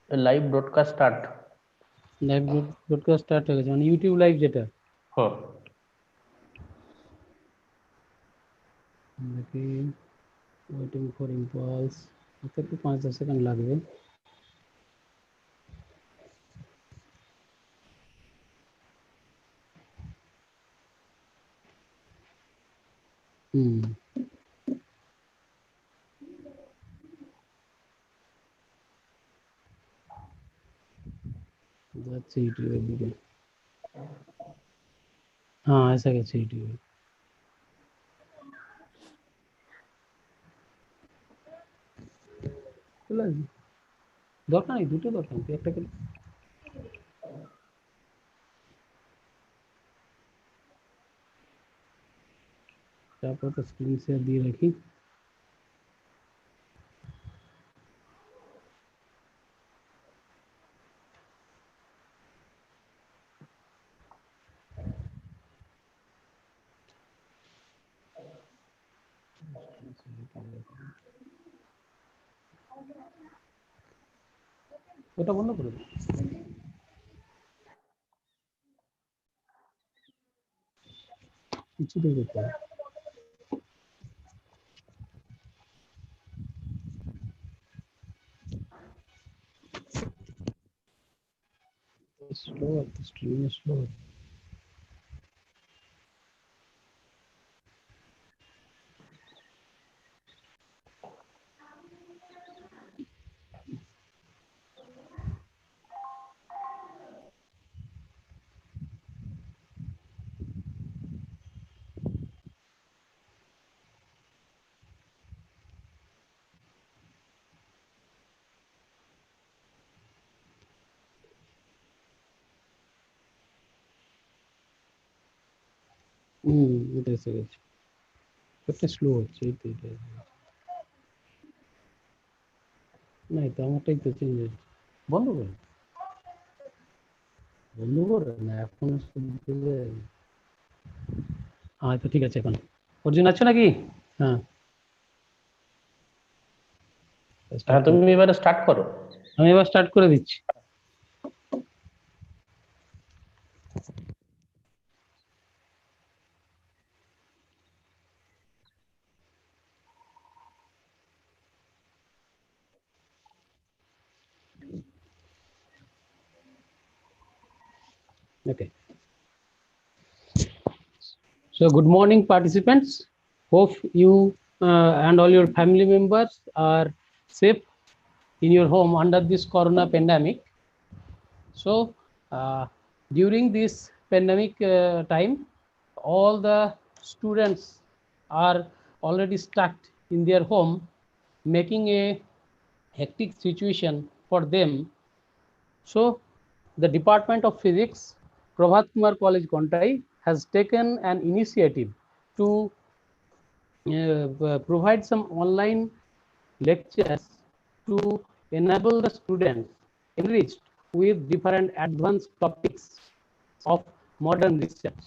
Live broadcast start. Live broadcast start হয়ে গেছে, মানে ইউটিউব লাইভ যেটা। হুম। দেখি, ওয়েটিং ফর ইম্পালস, একটু 5-10 সেকেন্ড লাগবে। যাচ্ছে ইউটিউবের দিকে। হ্যাঁ, এসে গেছে ইউটিউবে। দরকার নেই, দুটো দরকার নেই, একটা করে। তারপর তো স্ক্রিন শেয়ার দিয়ে রাখি। ওটা বন্ধ করে দাও। কিছুতেই করতে হবে। Slow, screen slow. এটা এসে গেছে। একটা স্লো হচ্ছে, এই তো এটা না, এটা আমারটাই তো চেঞ্জ হচ্ছে। বন্ধ করে বন্ধ করে না, এখন হ্যাঁ, তো ঠিক আছে। এখন অর্জুন আছো নাকি? হ্যাঁ, হ্যাঁ, তুমি এবারে স্টার্ট করো। আমি এবার স্টার্ট করে দিচ্ছি। Okay. So good morning, participants. Hope you and all your family members are safe in your home under this corona pandemic. So during this pandemic time, all the students are already stuck in their home, making a hectic situation for them. So the Department of Physics, Prabhat Kumar College, Kontai, has taken an initiative to provide some online lectures to enable the students enriched with different advanced topics of modern research.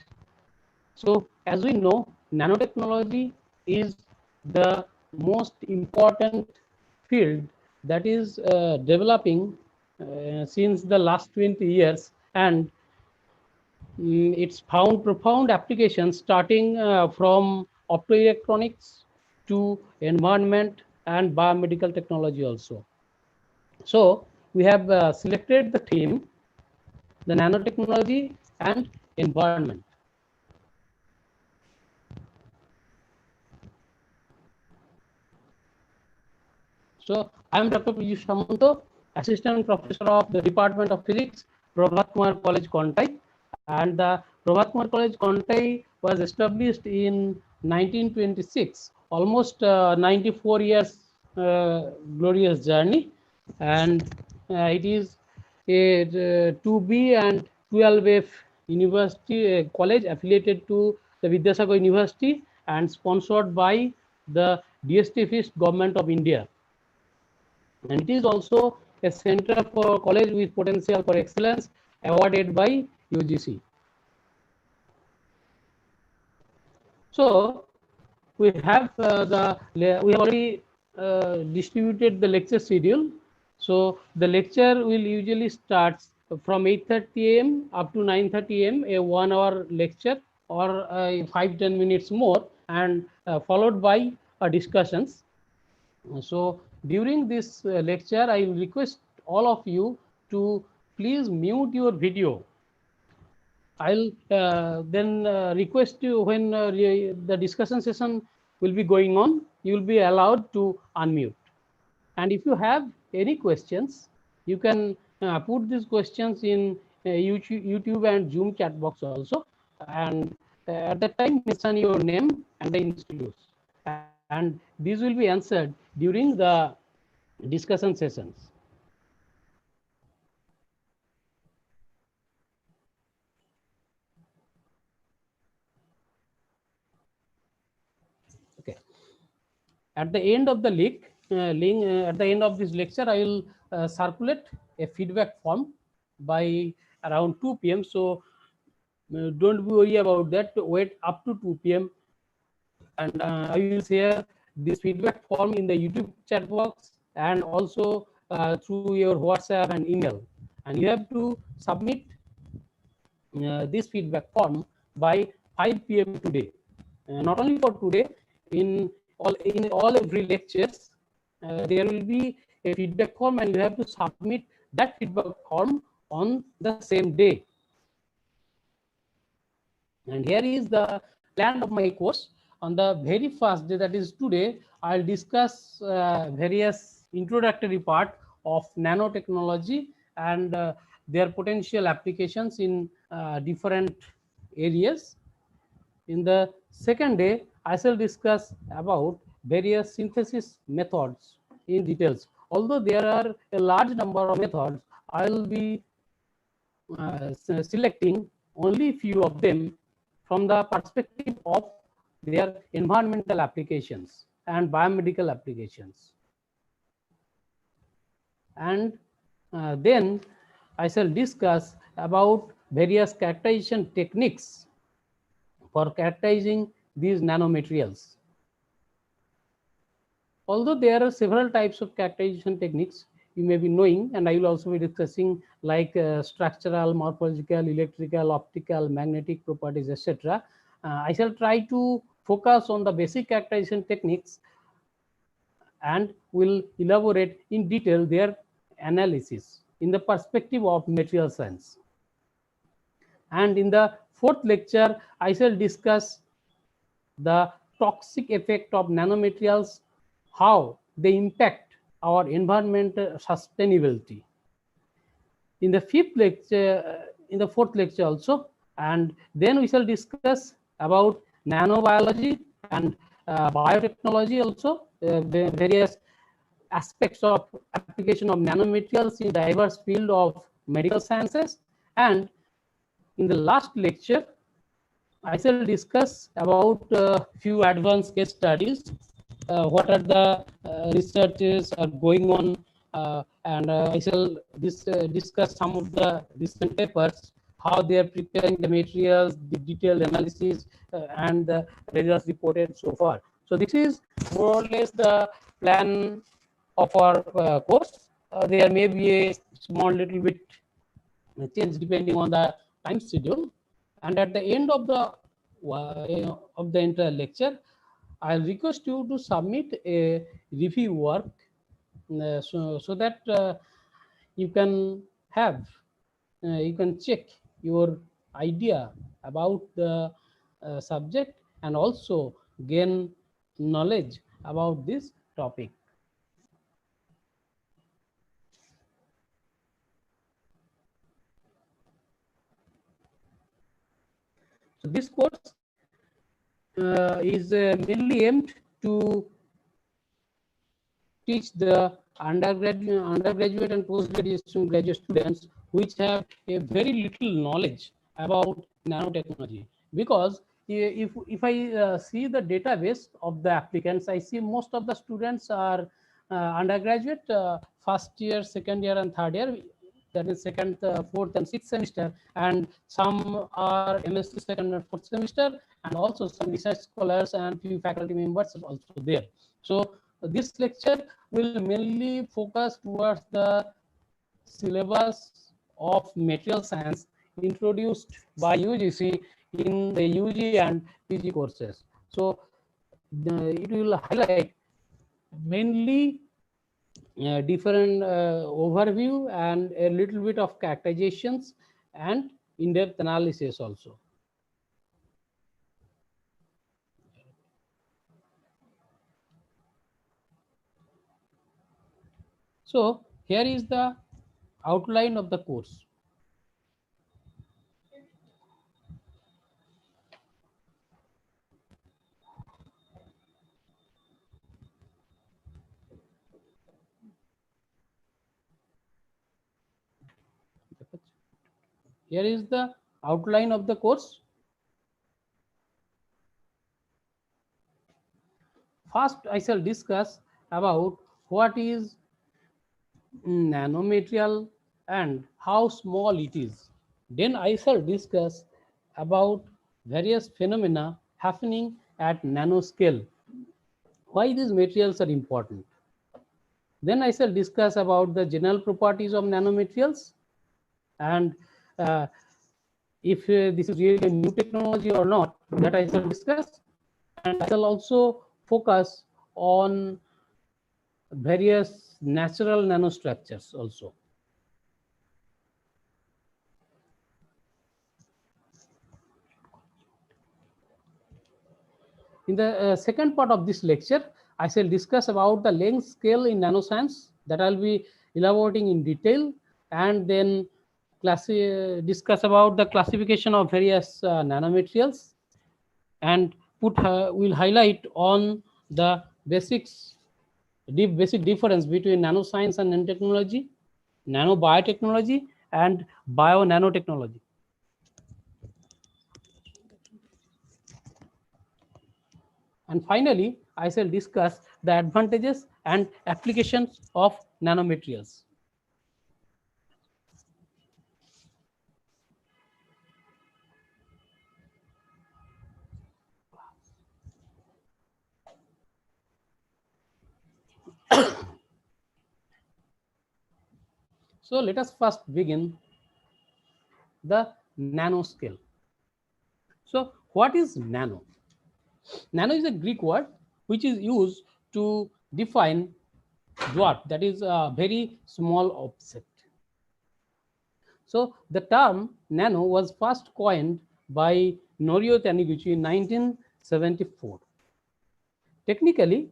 So as we know, nanotechnology is the most important field that is developing since the last 20 years, and it's found profound applications starting from optoelectronics to environment and biomedical technology also. So we have selected the theme, the nanotechnology and environment. So I am Dr. Piyush Samanto, Assistant Professor of the Department of Physics, Prabhat Kumar College, Kontai. And the Prabhat Kumar College, Kontai was established in 1926, almost 94 years glorious journey. And it is a 2B and 12F university college affiliated to the Vidyasagar University and sponsored by the DST Government of India. And it is also a center for college with potential for excellence awarded by UGC. So we have already distributed the lecture schedule. So the lecture will usually start from 8:30 a.m. up to 9:30 a.m. a 1 hour lecture or 5-10 minutes more, and followed by discussions. So during this lecture, I will request all of you to please mute your video. I'll then request you when the discussion session will be going on, you will be allowed to unmute. And if you have any questions, you can put these questions in YouTube and Zoom chat box also. And at that time, mention your name and the institute. And these will be answered during the discussion sessions. Okay. At the end of the at the end of this lecture, I will circulate a feedback form by around 2 p.m. So don't worry about that. Wait up to 2 p.m. and I will share this feedback form in the YouTube chat box and also through your WhatsApp and email. And you have to submit this feedback form by 5 p.m. today. Not only for today, in all every lectures, there will be a feedback form, and you have to submit that feedback form on the same day. And here is the plan of my course. On the very first day, that is today, I'll discuss various introductory part of nanotechnology and their potential applications in different areas. In the second day, I shall discuss about various synthesis methods in details. Although there are a large number of methods, I will be selecting only few of them from the perspective of their environmental applications and biomedical applications. And then I shall discuss about various characterization techniques for characterizing these nanomaterials. Although there are several types of characterization techniques you may be knowing, and I will also be discussing like structural, morphological, electrical, optical, magnetic properties, etc. I shall try to focus on the basic characterization techniques and will elaborate in detail their analysis in the perspective of material science. And in the fourth lecture, I shall discuss the toxic effect of nanomaterials, how they impact our environmental sustainability. In the fifth lecture, in the fourth lecture also, and then we shall discuss about nanobiology and biotechnology also, various aspects of application of nanomaterials in diverse field of medical sciences. And in the last lecture, I shall discuss about few advanced case studies, what are the researches are going on, and I shall discuss some of the recent papers, how they are preparing the materials, the detailed analysis, and the results reported so far. So this is more or less the plan of our course. There may be a small little bit change depending on the time schedule. And at the end of the entire lecture, I'll request you to submit a review work so that you can have, you can check your idea about the subject and also gain knowledge about this topic. So this course is mainly aimed to teach the undergraduate and postgraduate students which have a very little knowledge about nanotechnology. Because if I see the database of the applicants, I see most of the students are undergraduate, first year, second year, and third year. That is second, fourth, and sixth semester, and some are MSc second and fourth semester, and also some research scholars and few faculty members are also there. So this lecture will mainly focus towards the syllabus of material science introduced by UGC in the UG and PG courses. So it will highlight mainly different overview and a little bit of characterizations and in-depth analysis also. So here is the outline of the course. Here is the outline of the course. First, I shall discuss about what is nanomaterial and how small it is. Then I shall discuss about various phenomena happening at nanoscale, why these materials are important. Then I shall discuss about the general properties of nanomaterials and if this is really a new technology or not, that I shall discuss. And I shall also focus on various natural nanostructures also. In the second part of this lecture, I shall discuss about the length scale in nanoscience that I'll be elaborating in detail, and then discuss about the classification of various nanomaterials, and will highlight on the basic difference between nanoscience and nanotechnology, nanobiotechnology, and bio-nanotechnology. And finally, I shall discuss the advantages and applications of nanomaterials. So let us first begin the nanoscale. So what is nano? Nano is a Greek word which is used to define dwarf, that is a very small object. So the term nano was first coined by Norio Taniguchi in 1974. Technically,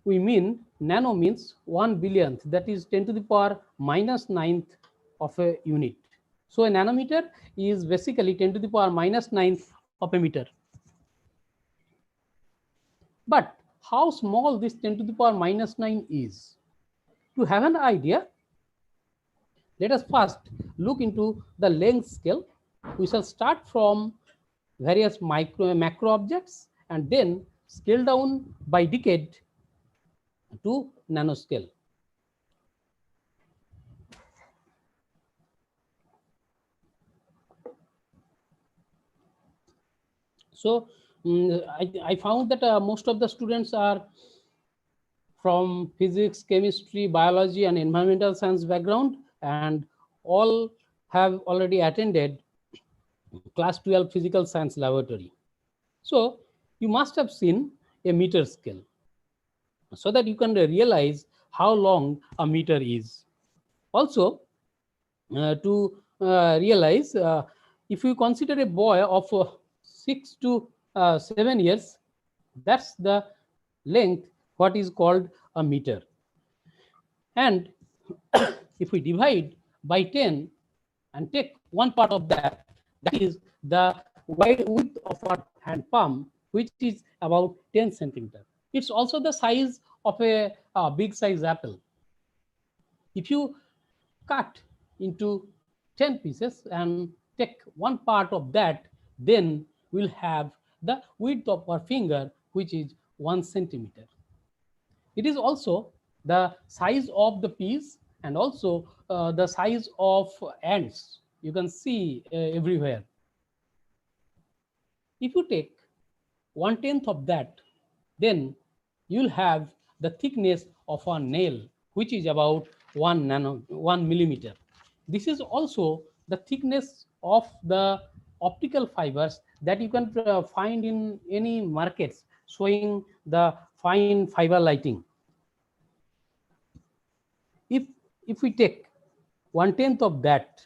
we mean nano means 1 billionth, that is 10 to the power minus 9th of a unit. So a nanometer is basically 10 to the power minus 9th of a meter. But how small this 10 to the power minus 9 is? To have an idea, let us first look into the length scale. We shall start from various macro objects and then scale down by decade to nanoscale. So I found that most of the students are from physics, chemistry, biology, and environmental science background, and all have already attended class 12 physical science laboratory. So you must have seen a meter scale so that you can realize how long a meter is. Also, to realize, if you consider a boy of 6 to 7 years, that's the length, what is called a meter. And if we divide by 10 and take one part of that, that is the wide width of our hand palm, which is about 10 centimeter. It's also the size of a big size apple. If you cut into 10 pieces and take one part of that, then we'll have the width of our finger, which is 1 centimeter. It is also the size of the piece and also the size of ants. You can see everywhere. If you take 1/10 of that, then you'll have the thickness of a nail, which is about 1 millimeter. This is also the thickness of the optical fibers that you can find in any markets showing the fine fiber lighting. If we take 1/10 of that,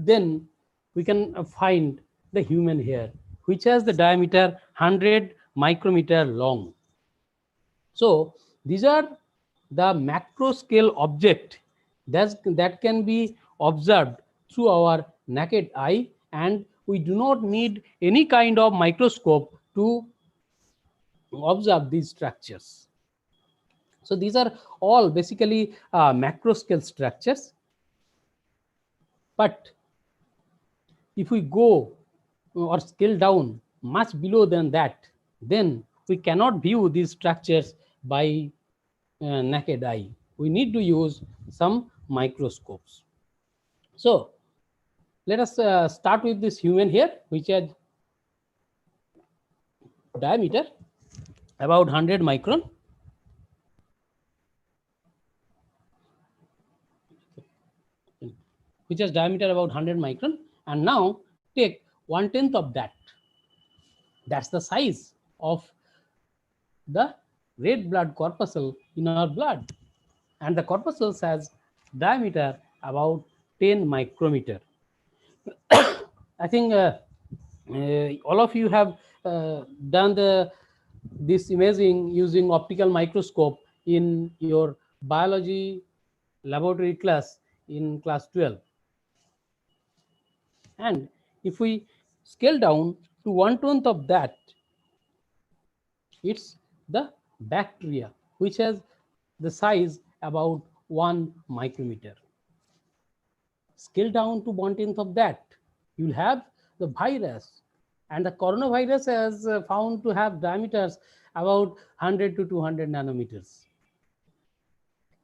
then we can find the human hair, which has the diameter 100 micrometer long. So these are the macro scale object that can be observed through our naked eye, and we do not need any kind of microscope to observe these structures. So these are all basically macro scale structures. But if we go or scale down much below than that, then we cannot view these structures by naked eye. We need to use some microscopes. So let us start with this human hair, which has diameter about 100 micron. Which has diameter about 100 micron. And now take 1/10 of that. That's the size of the red blood corpuscle in our blood. And the corpuscles has diameter about 10 micrometer. I think all of you have done this imaging using optical microscope in your biology laboratory class in class 12. And if we scale down to 1/10 of that, it's the bacteria, which has the size about 1 micrometer. Scale down to 1/10 of that, you'll have the virus, and the coronavirus has found to have diameters about 100 to 200 nanometers.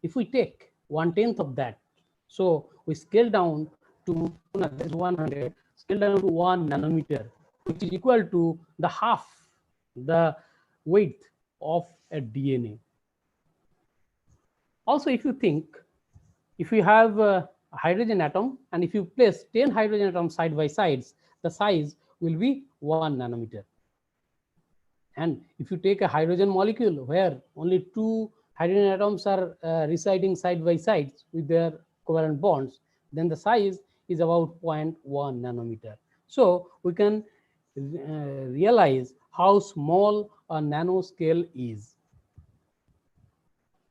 If we take 1/10 of that, so we scale down to 100, scale down to 1 nanometer, which is equal to the half the weight of a DNA. Also, if you think, if you have a hydrogen atom, and if you place 10 hydrogen atoms side by sides, the size will be 1 nanometer. And if you take a hydrogen molecule where only 2 hydrogen atoms are residing side by side with their covalent bonds, then the size is about 0.1 nanometer. So we can realize how small a nanoscale is.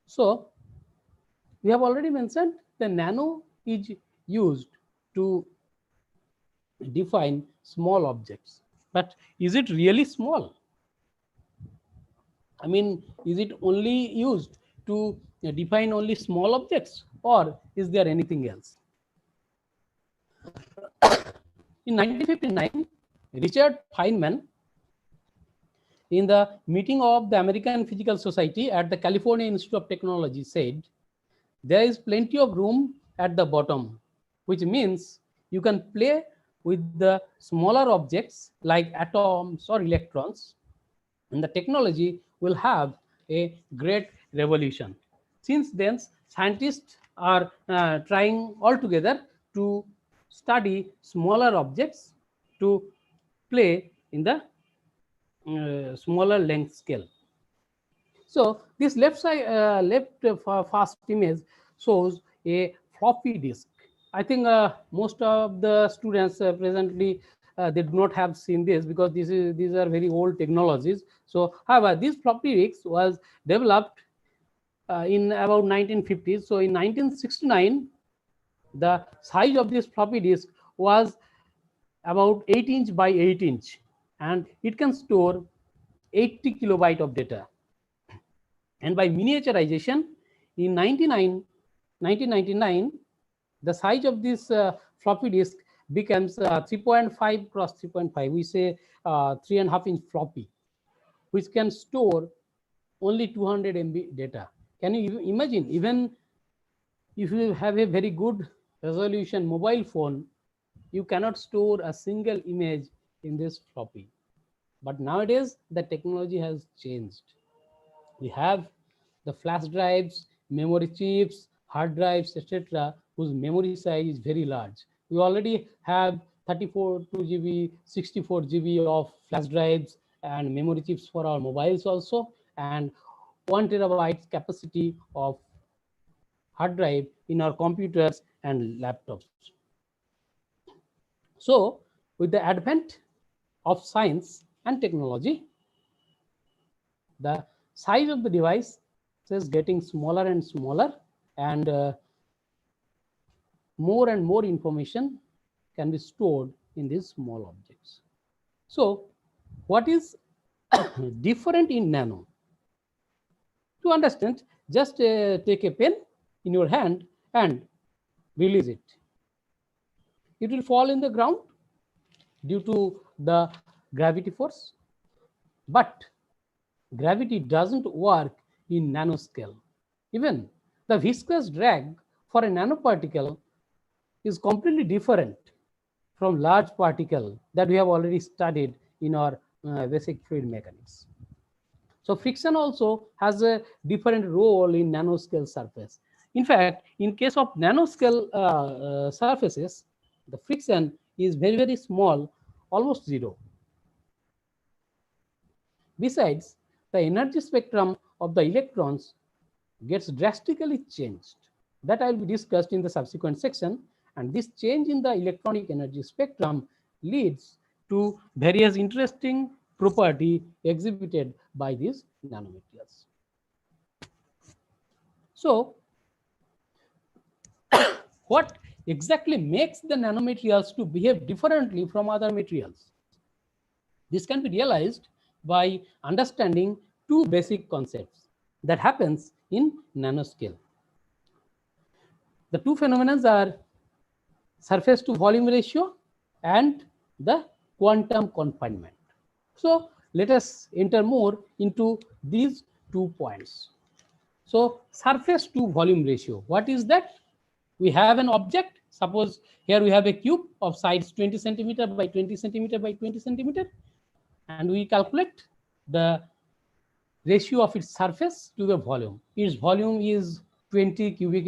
So we have already mentioned the nano is used to define small objects. But is it really small? I mean, is it only used to define only small objects, or is there anything else? In 1959, Richard Feynman, in the meeting of the American Physical Society at the California Institute of Technology, said, there is plenty of room at the bottom, which means you can play with the smaller objects like atoms or electrons, and the technology will have a great revolution. Since then, scientists are trying all together to study smaller objects to play in the smaller length scale. So this left side, first image shows a floppy disk. I think most of the students presently they do not have seen this, because these are very old technologies. So, however, this floppy disk was developed in about 1950s. So, in 1969, the size of this floppy disk was about 8" by 8", and it can store 80 kilobyte of data. And by miniaturization, in 1999, the size of this floppy disk becomes 3.5 cross 3.5. We say 3.5" floppy, which can store only 200 MB data. Can you imagine? Even if you have a very good resolution mobile phone, you cannot store a single image in this floppy. But nowadays, the technology has changed. We have the flash drives, memory chips, hard drives, etc., whose memory size is very large. We already have 34 2 GB, 64 GB of flash drives and memory chips for our mobiles also, and 1 TB capacity of hard drive in our computers and laptops. So, with the advent of science and technology, the size of the device is getting smaller and smaller, and more and more information can be stored in these small objects. So, what is different in nano? To understand, just take a pen in your hand and release it. It will fall in the ground due to the gravity force. But gravity doesn't work in nanoscale. Even the viscous drag for a nanoparticle is completely different from large particle that we have already studied in our basic fluid mechanics. So friction also has a different role in nanoscale surface. In fact, in case of nanoscale surfaces, the friction is very, very small, almost zero. Besides, the energy spectrum of the electrons gets drastically changed. That will be discussed in the subsequent section. And this change in the electronic energy spectrum leads to various interesting property exhibited by these nanomaterials. So, what exactly makes the nanomaterials to behave differently from other materials? This can be realized by understanding two basic concepts that happens in nanoscale. The two phenomena are surface to volume ratio and the quantum confinement. So let us enter more into these 2 points. So surface to volume ratio, what is that? We have an object, suppose here we have a cube of size 20 centimeter by 20 centimeter by 20 centimeter, and we calculate the ratio of its surface to the volume. Its volume is 20 cubic,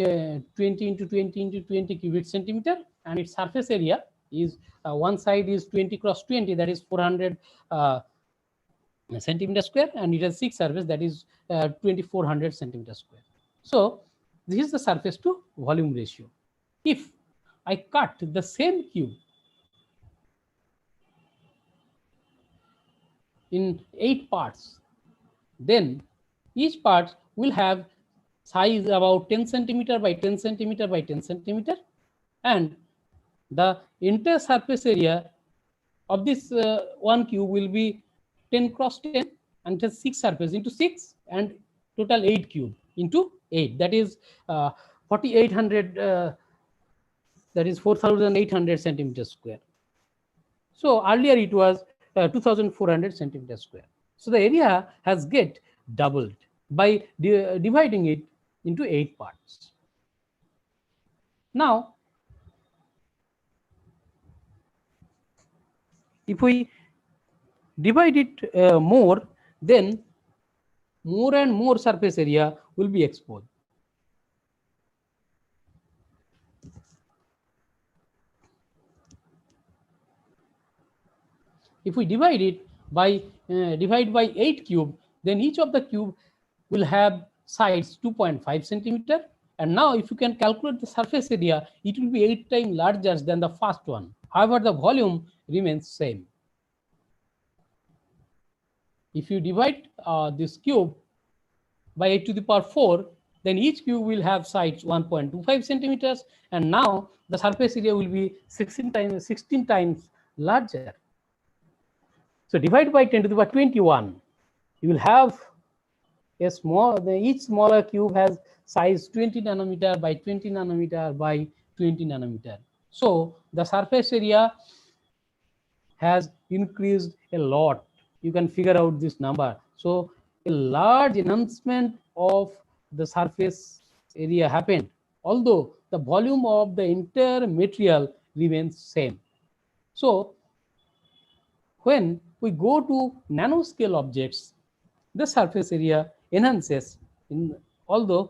20 into 20 into 20 cubic centimeter, and its surface area is one side is 20 cross 20, that is 400 centimeter square, and it has 6 surface, that is 2400 centimeter square. So this is the surface to volume ratio. If I cut the same cube in 8 parts, then each part will have size about 10 centimeter by 10 centimeter by 10 centimeter, and the entire surface area of this one cube will be 10 cross 10, and just 6 surface into 6, and total 8 cube into 8, that is 4800, that is 4800 centimeters square. So earlier it was 2400 centimeters square. So the area has get doubled by dividing it into 8 parts. Now, if we divide it more, then more and more surface area will be exposed. If we divide it by divide by 8 cube, then each of the cube will have sides 2.5 centimeter. And now if you can calculate the surface area, it will be 8 times larger than the first one. However, the volume remains same. If you divide this cube by 8 to the power 4, then each cube will have sides 1.25 centimeters, and now the surface area will be 16 times larger. So divide by 10 to the power 21, you will have a each smaller cube has size 20 nanometer by 20 nanometer by 20 nanometer. So the surface area has increased a lot. You can figure out this number. So a large enhancement of the surface area happened, although the volume of the entire material remains same. So when we go to nanoscale objects, the surface area enhances although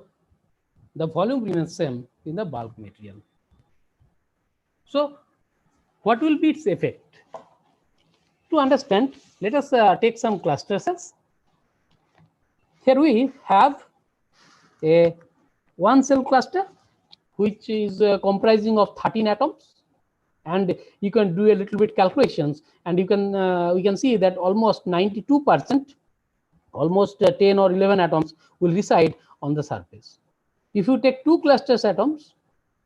the volume remains same in the bulk material. So what will be its effect? To understand, let us take some cluster cells. Here we have a one cell cluster which is comprising of 13 atoms, and you can do a little bit calculations, and you can we can see that almost 92%, almost 10 or 11 atoms will reside on the surface. If you take two clusters atoms,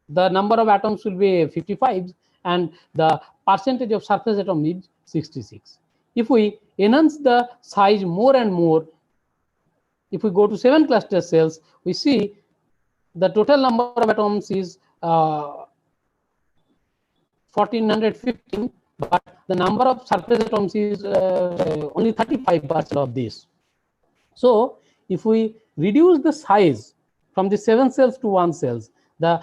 the number of atoms will be 55 and the percentage of surface atom is 66. If we enhance the size more and more, if we go to 7 cluster cells, we see the total number of atoms is 1415, but the number of surface atoms is only 35% of this. So if we reduce the size from the 7 cells to 1 cells, the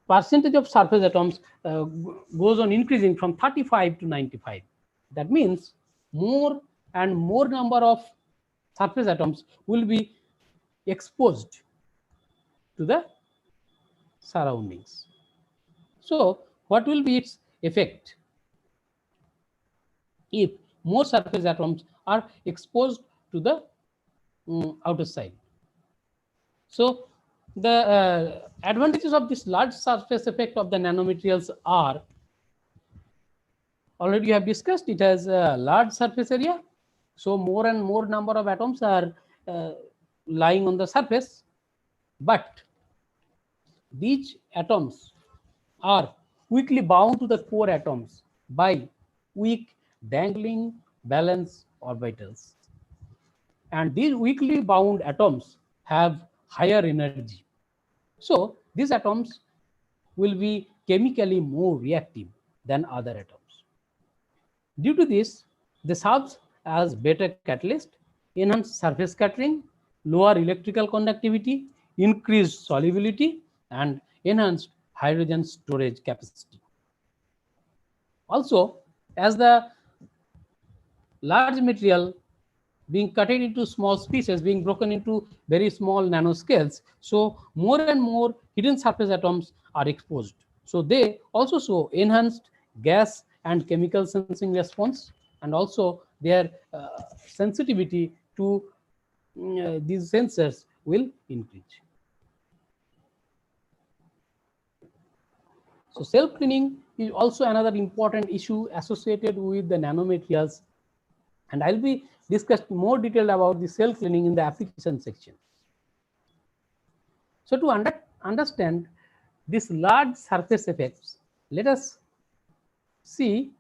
percentage of surface atoms goes on increasing from 35 to 95. That means more and more number of surface atoms will be exposed to the surroundings. So what will be its effect if more surface atoms are exposed to the outer side? So the advantages of this large surface effect of the nanomaterials are, already you have discussed, it has a large surface area. So more and more number of atoms are lying on the surface, but these atoms are weakly bound to the core atoms by weak dangling valence orbitals. And these weakly bound atoms have higher energy. So these atoms will be chemically more reactive than other atoms. Due to this, they serve as better catalyst, enhanced surface scattering, lower electrical conductivity, increased solubility, and enhanced hydrogen storage capacity. Also, as the large material being cut into small pieces, being broken into very small nanoscales, so more and more hidden surface atoms are exposed. So they also show enhanced gas and chemical sensing response, and also their sensitivity to these sensors will increase. So self-cleaning is also another important issue associated with the nanomaterials, and I'll be discussed more detail about the self-cleaning in the application section. So to understand this large surface effects, let us see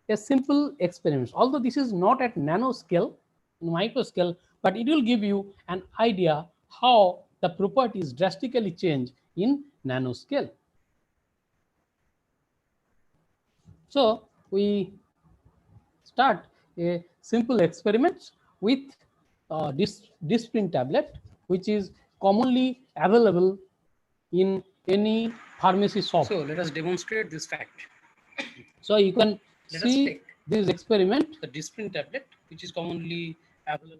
a simple experiment. Although this is not at nanoscale, micro scale, but it will give you an idea how the properties drastically change in nanoscale. So we start a simple experiment with Disprin tablet, which is commonly available in any pharmacy shop. So let us demonstrate this fact. So you can Let us see take this experiment. the Disprin tablet, which is commonly available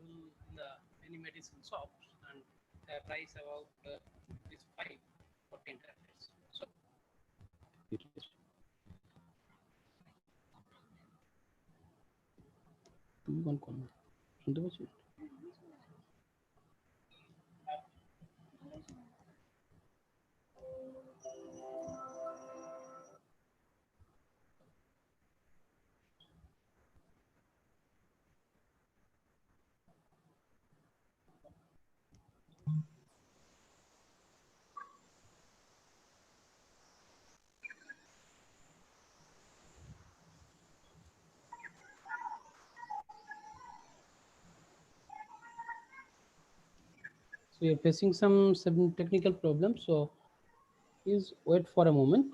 in the many medicine shops, and the price about is 5 or 10 tablets. So শুনতে পাচ্ছি? So you're facing some technical problems, so please wait for a moment.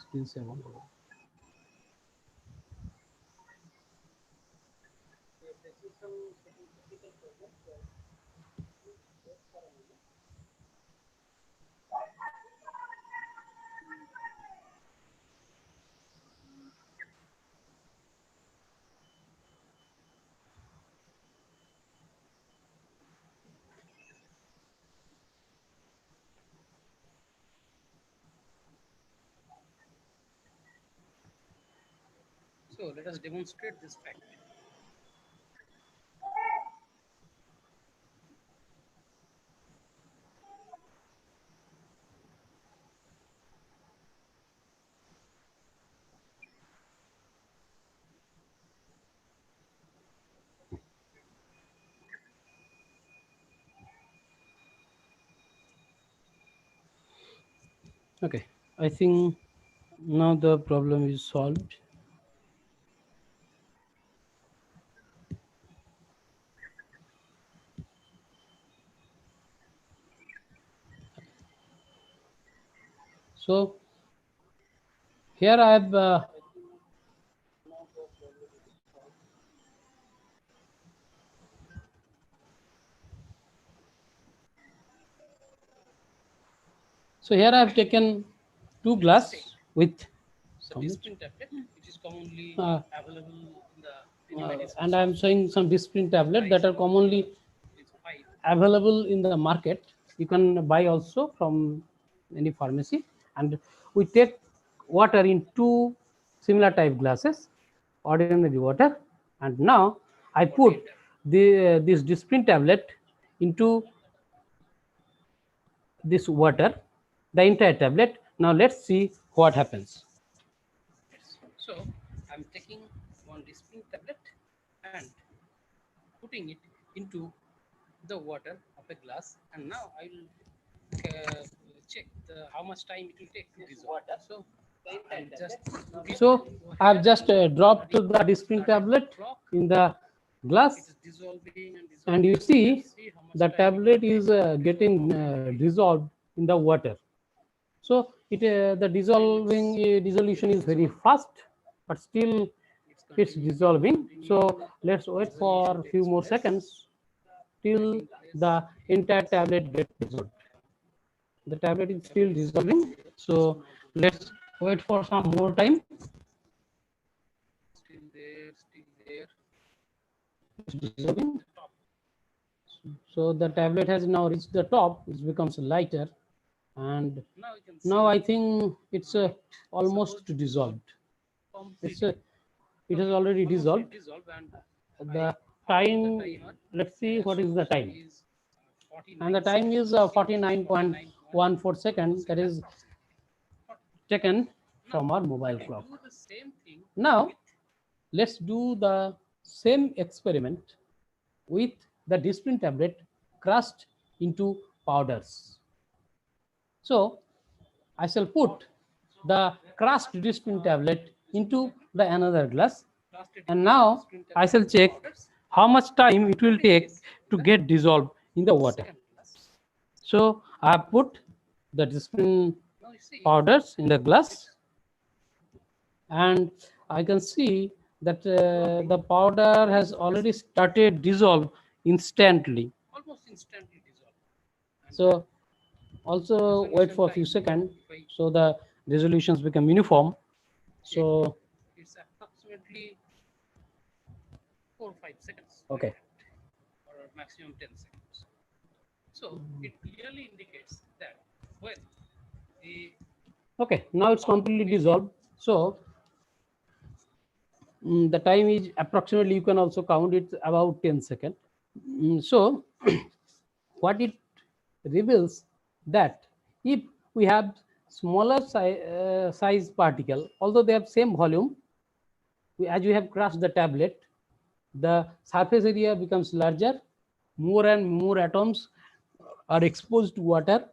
Screen share on. So let us demonstrate this fact. Okay, I think now the problem is solved. So here I have so here I have taken two glass with So Disprin tablet, which is commonly Uh, available in the any medicine and I am shop. showing some Disprin tablet that are commonly It's 5. available in the market. You can buy also from any pharmacy, and we take water in two similar type glasses, ordinary water, and now I put this Disprin tablet into this water, the entire tablet. Now let's see what happens. So I'm taking one Disprin tablet and putting it into the water of a glass, and now I will check how much time it will take to dissolve. So I'm just put it So I have just dropped the started Disprin tablet clock. in the It glass, is dissolving and dissolving. and you see Let's see how much the time it will tablet take is to dissolve getting dissolved in the water. So the dissolution is very fast, but still it's dissolving. So let's wait for a few more seconds till the entire tablet gets dissolved. The tablet is still dissolving, so let's wait for some more time. Still there, still there. It's dissolving. So the tablet has now reached the top. It becomes lighter, and Now you can see now I think it's almost dissolved. It's completely it has already dissolved. dissolved, and The time, let's see what is the time. is And 49 the time is 49.14 seconds. That is taken from our mobile clock. do the same thing. Now let's do the same experiment with the Disprin tablet crushed into powders. So I shall put the crushed Disprin tablet into the another glass, and now I shall check how much time it will take to get dissolved in the water. So I put the Disprin powders in the glass, and I can see that the powder has already started dissolve instantly. Almost instantly dissolved. So also wait for a few seconds so the resolutions become uniform. So It's approximately 4 or 5 seconds. okay, Or maximum 10 seconds. So it clearly indicates that when the okay, now it's completely dissolved. So the time is approximately, you can also count it, about 10 seconds. So what it reveals that if we have smaller size particle, although they have same volume, as you have crushed the tablet, the surface area becomes larger, more and more atoms are exposed to water,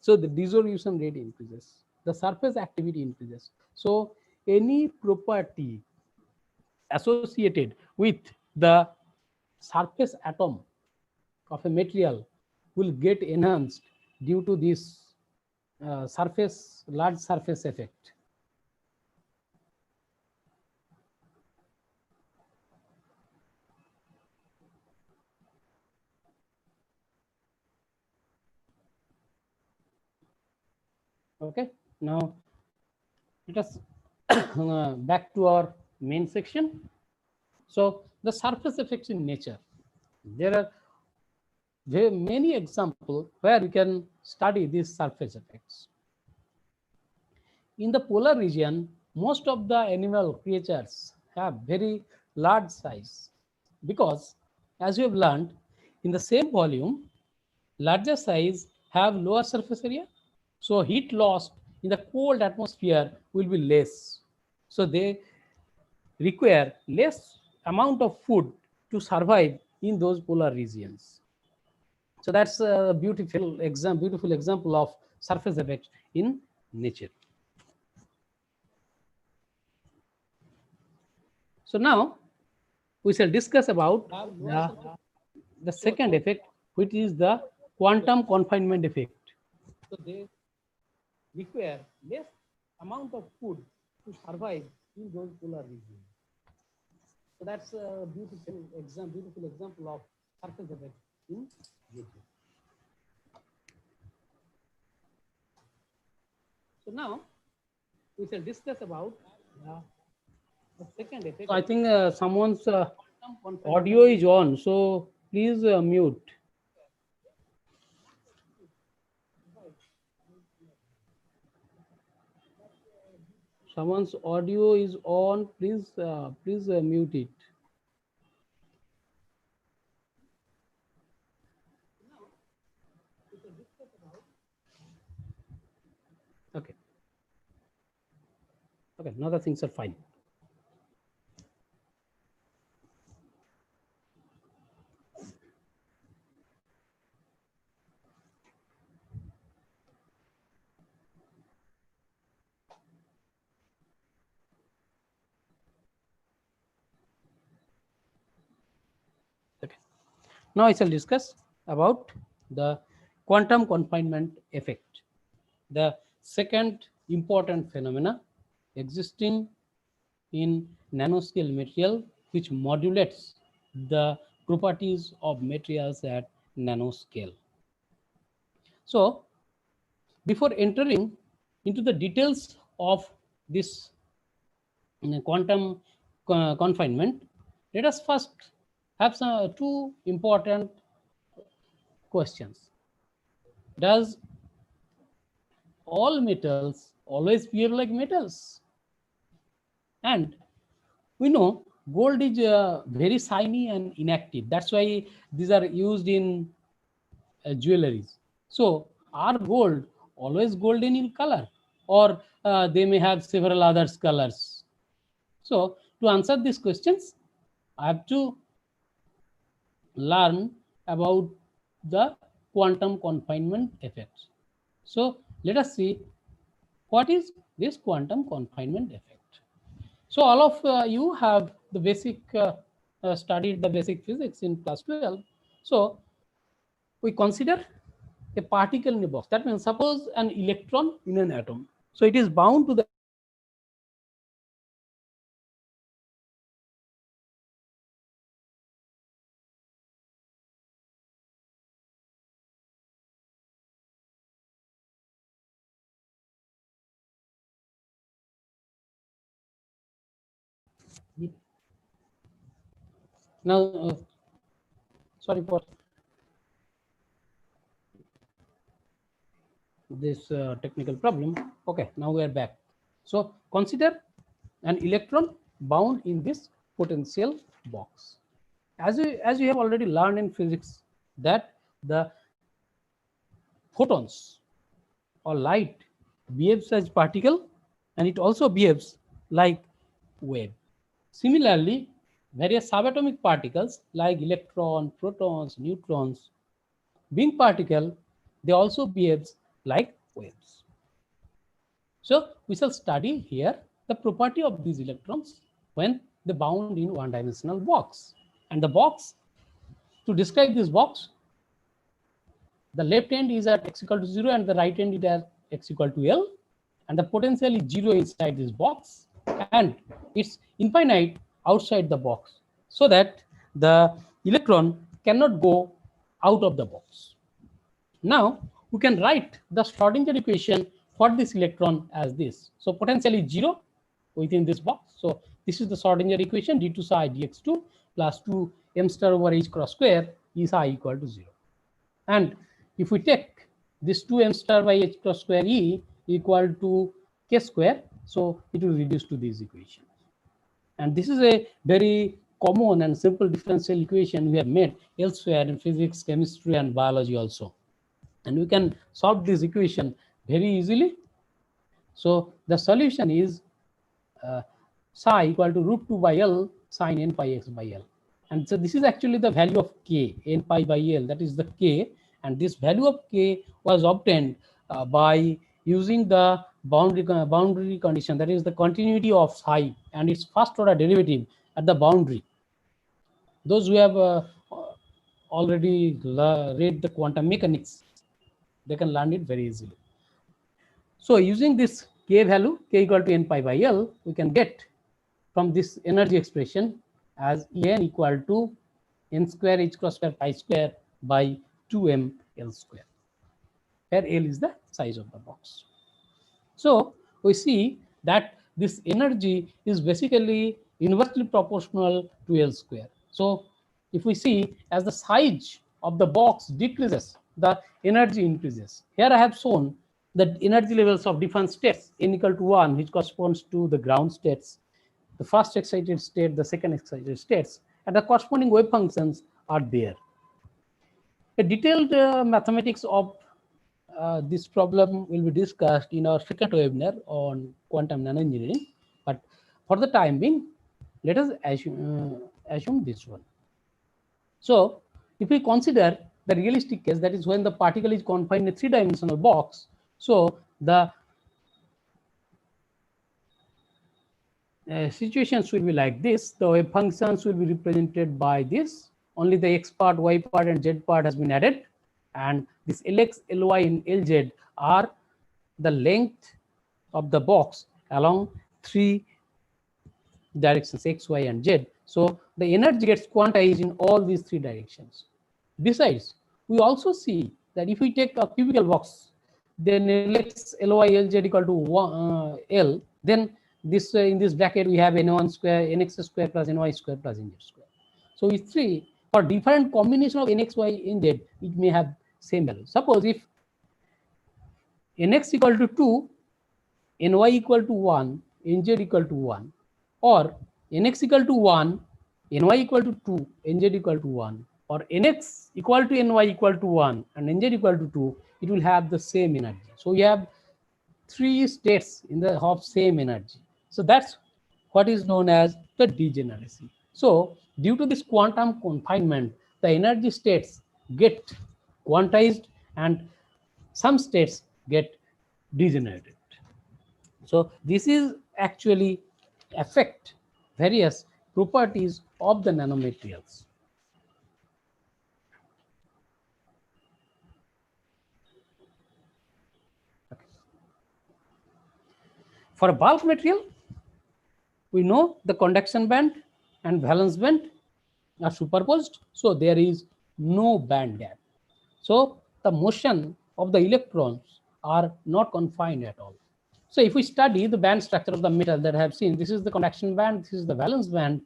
so the dissolution rate increases, the surface activity increases. So any property associated with the surface atom of a material will get enhanced due to this large surface effect. Okay, now let us back to our main section. So the surface effects in nature, there are many examples where we can study these surface effects. In the polar region, most of the animal creatures have very large size because, as we have learned, in the same volume, larger size have lower surface area. So heat loss in the cold atmosphere will be less. So they require less amount of food to survive in those polar regions. So that's a beautiful example of surface effect in nature. So now we shall discuss about the second effect, which is the quantum confinement effect. So they require less amount of food to survive in those polar regions. So that's a beautiful example of surface effect in nature. So now we shall discuss about the second effect. So I think someone's audio is on, so please mute. Someone's audio is on. Please mute it. Okay. Okay. Now the things are fine. Okay. Now I shall discuss about the quantum confinement effect, the second important phenomena existing in nanoscale material which modulates the properties of materials at nanoscale. So before entering into the details of this quantum confinement, let us first have some two important questions. Does all metals always behave like metals? And we know gold is very shiny and inactive. That's why these are used in jewelries. So are gold always golden in color, or they may have several other colors? So to answer these questions, I have to learn about the quantum confinement effects. So let us see what is this quantum confinement effect. So all of you have the basic studied the basic physics in class 12. So we consider a particle in a box. That means suppose an electron in an atom. So it is bound to the now sorry for this technical problem. Okay, now we are back. So consider an electron bound in this potential box. As you have already learned in physics that the photons or light behaves as particle and it also behaves like wave. Similarly, various subatomic particles like electron, protons, neutrons, being particle, they also behaves like waves. So we shall study here the property of these electrons when they bound in one-dimensional box. And the box, to describe this box, the left end is at x equal to 0 and the right end is at x equal to L. And the potential is 0 inside this box and it's infinite outside the box, so that the electron cannot go out of the box. Now we can write the Schrodinger equation for this electron as this. So potential is 0 within this box. So this is the Schrodinger equation, d2 psi dx2 plus 2 m star over h cross square is I equal to 0. And if we take this 2 m star by h cross square e equal to k square, So it will reduce to these equations. And this is a very common and simple differential equation we have made elsewhere in physics, chemistry, and biology also. And we can solve this equation very easily. So the solution is psi equal to root 2 by L sine n pi x by L. And so this is actually the value of k, n pi by L, that is the k. And this value of k was obtained by using the boundary condition, that is the continuity of psi and its first order derivative at the boundary. Those who have already read the quantum mechanics, they can learn it very easily. So using this k value, k equal to n pi by L, we can get from this energy expression as En equal to n square h cross square pi square by 2m L square, where L is the size of the box. So we see that this energy is basically inversely proportional to L square. So if we see as the size of the box decreases, the energy increases. Here I have shown the energy levels of different states, n equal to 1, which corresponds to the ground states, the first excited state, the second excited states, and the corresponding wave functions are there. A detailed mathematics of this problem will be discussed in our second webinar on quantum nanoengineering. But for the time being, let us assume this one. So if we consider the realistic case, that is when the particle is confined in a three-dimensional box, so the situations will be like this. The wave functions will be represented by this. Only the x part, y part, and z part has been added. And this Lx, Ly, and Lz are the length of the box along three directions, x, y, and z. So the energy gets quantized in all these three directions. Besides, we also see that if we take a cubical box, then Lx, Ly, Lz equal to 1, L, then this in this bracket we have n1 square, nx square plus ny square plus nz square. So with three, for different combination of nx, y, nz, it may have same value. Suppose if nx equal to 2, ny equal to 1, nz equal to 1, or nx equal to 1, ny equal to 2, nz equal to 1, or nx equal to ny equal to 1 and nz equal to 2, it will have the same energy. So we have three states in the of same energy. So that's what is known as the degeneracy. So due to this quantum confinement, the energy states get quantized and some states get degenerated. So this is actually affect various properties of the nanomaterials. Okay. For a bulk material, we know the conduction band and valence band are superposed, so there is no band gap. So the motion of the electrons are not confined at all. So if we study the band structure of the metal that I have seen, this is the conduction band, this is the valence band,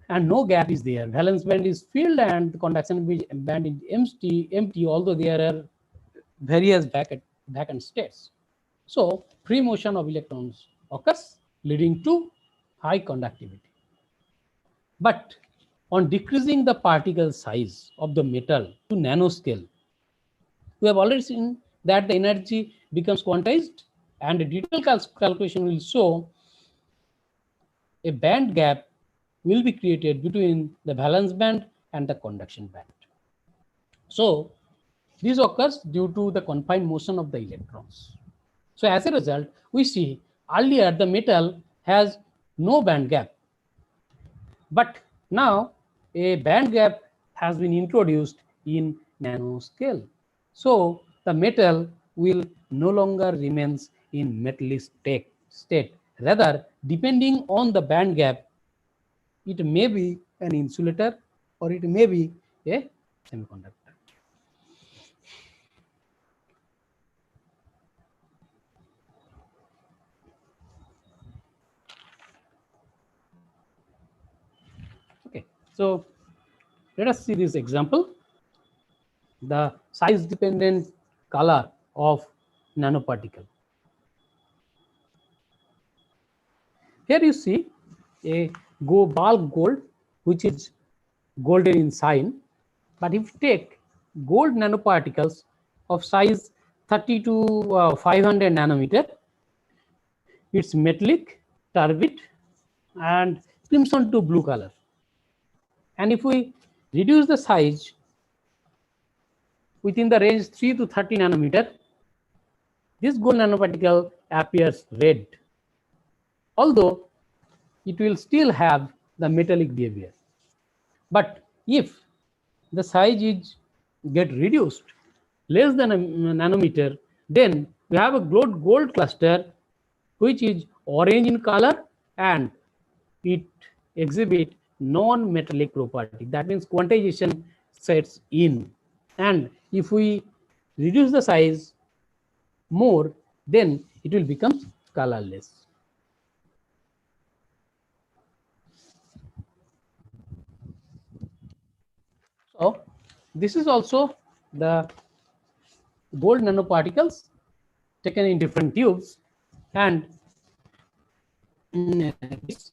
and no gap is there. Valence band is filled and the conduction band is empty, although there are various vacant states. So free motion of electrons occurs, leading to high conductivity. But on decreasing the particle size of the metal to nanoscale, we have already seen that the energy becomes quantized, and a detailed calculation will show a band gap will be created between the valence band and the conduction band. So this occurs due to the confined motion of the electrons. So as a result, we see earlier the metal has no band gap, but now a band gap has been introduced in nanoscale. So the metal will no longer remains in metallic state. Rather, depending on the band gap, it may be an insulator or it may be a semiconductor. Okay, so let us see this example. The size dependent color of nanoparticle. Here you see a bulk gold, which is golden in sign. But if you take gold nanoparticles of size 30 to 500 nanometer, it's metallic, turbid, and crimson to blue color. And if we reduce the size within the range 3 to 30 nanometer, this gold nanoparticle appears red, although it will still have the metallic behavior. But if the size is get reduced less than a nanometer, then we have a gold cluster which is orange in color and it exhibit non-metallic property. That means quantization sets in. And if we reduce the size more, then it will become colorless. So this is also the gold nanoparticles taken in different tubes, and this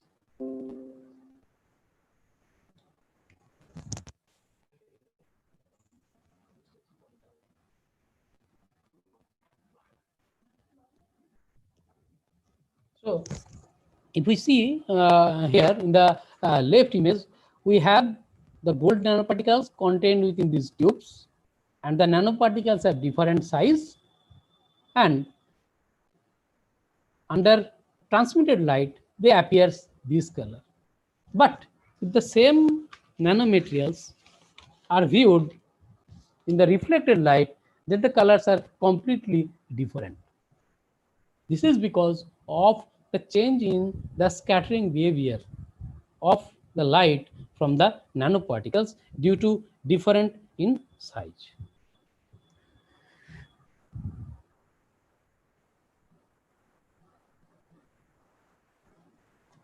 so if we see here in the left image, we have the gold nanoparticles contained within these tubes, and the nanoparticles have different size, and under transmitted light they appear this color. But if the same nanomaterials are viewed in the reflected light, then the colors are completely different. This is because of the change in the scattering behavior of the light from the nanoparticles due to different in size.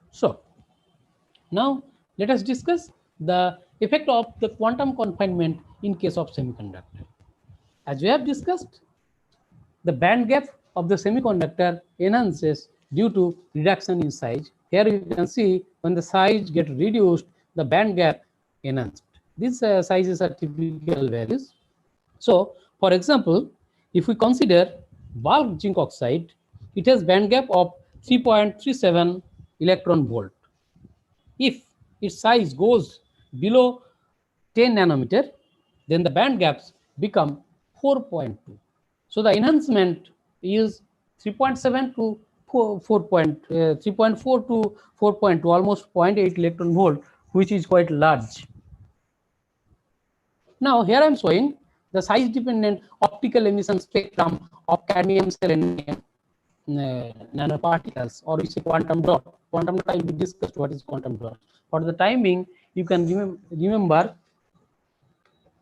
So now let us discuss the effect of the quantum confinement in case of semiconductor. As we have discussed, the band gap of the semiconductor enhances due to reduction in size. Here you can see when the size gets reduced, the band gap enhanced. These sizes are typical values. So, for example, if we consider bulk zinc oxide, it has band gap of 3.37 electron volt. If its size goes below 10 nanometer, then the band gaps become 4.2. So the enhancement is 3.7 to 3.4 to 4.2, almost 0.8 electron volt, which is quite large. Now here I am showing the size dependent optical emission spectrum of cadmium selenium nanoparticles, or we say quantum dot. Quantum dot, I will discuss what is quantum dot. For the time being, you can remember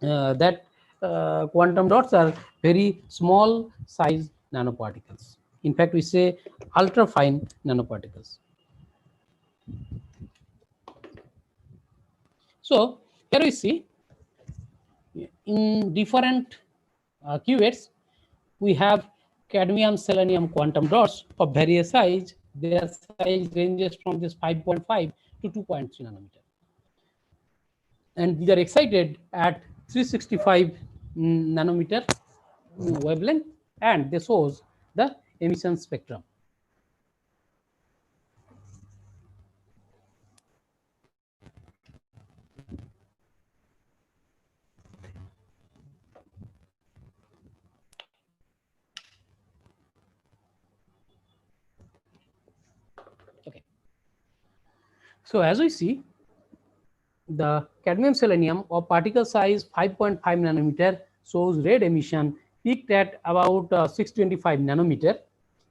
that quantum dots are very small size nanoparticles. In fact, we say ultra fine nanoparticles. So here we see in different cuvettes, we have cadmium selenium quantum dots of various size. Their size ranges from this 5.5 to 2.3 nanometer. And these are excited at 365 nanometer wavelength, and they shows the emission spectrum. Okay. So as we see, the cadmium selenium of particle size 5.5 nanometer shows red emission peaked at about 625 nanometer.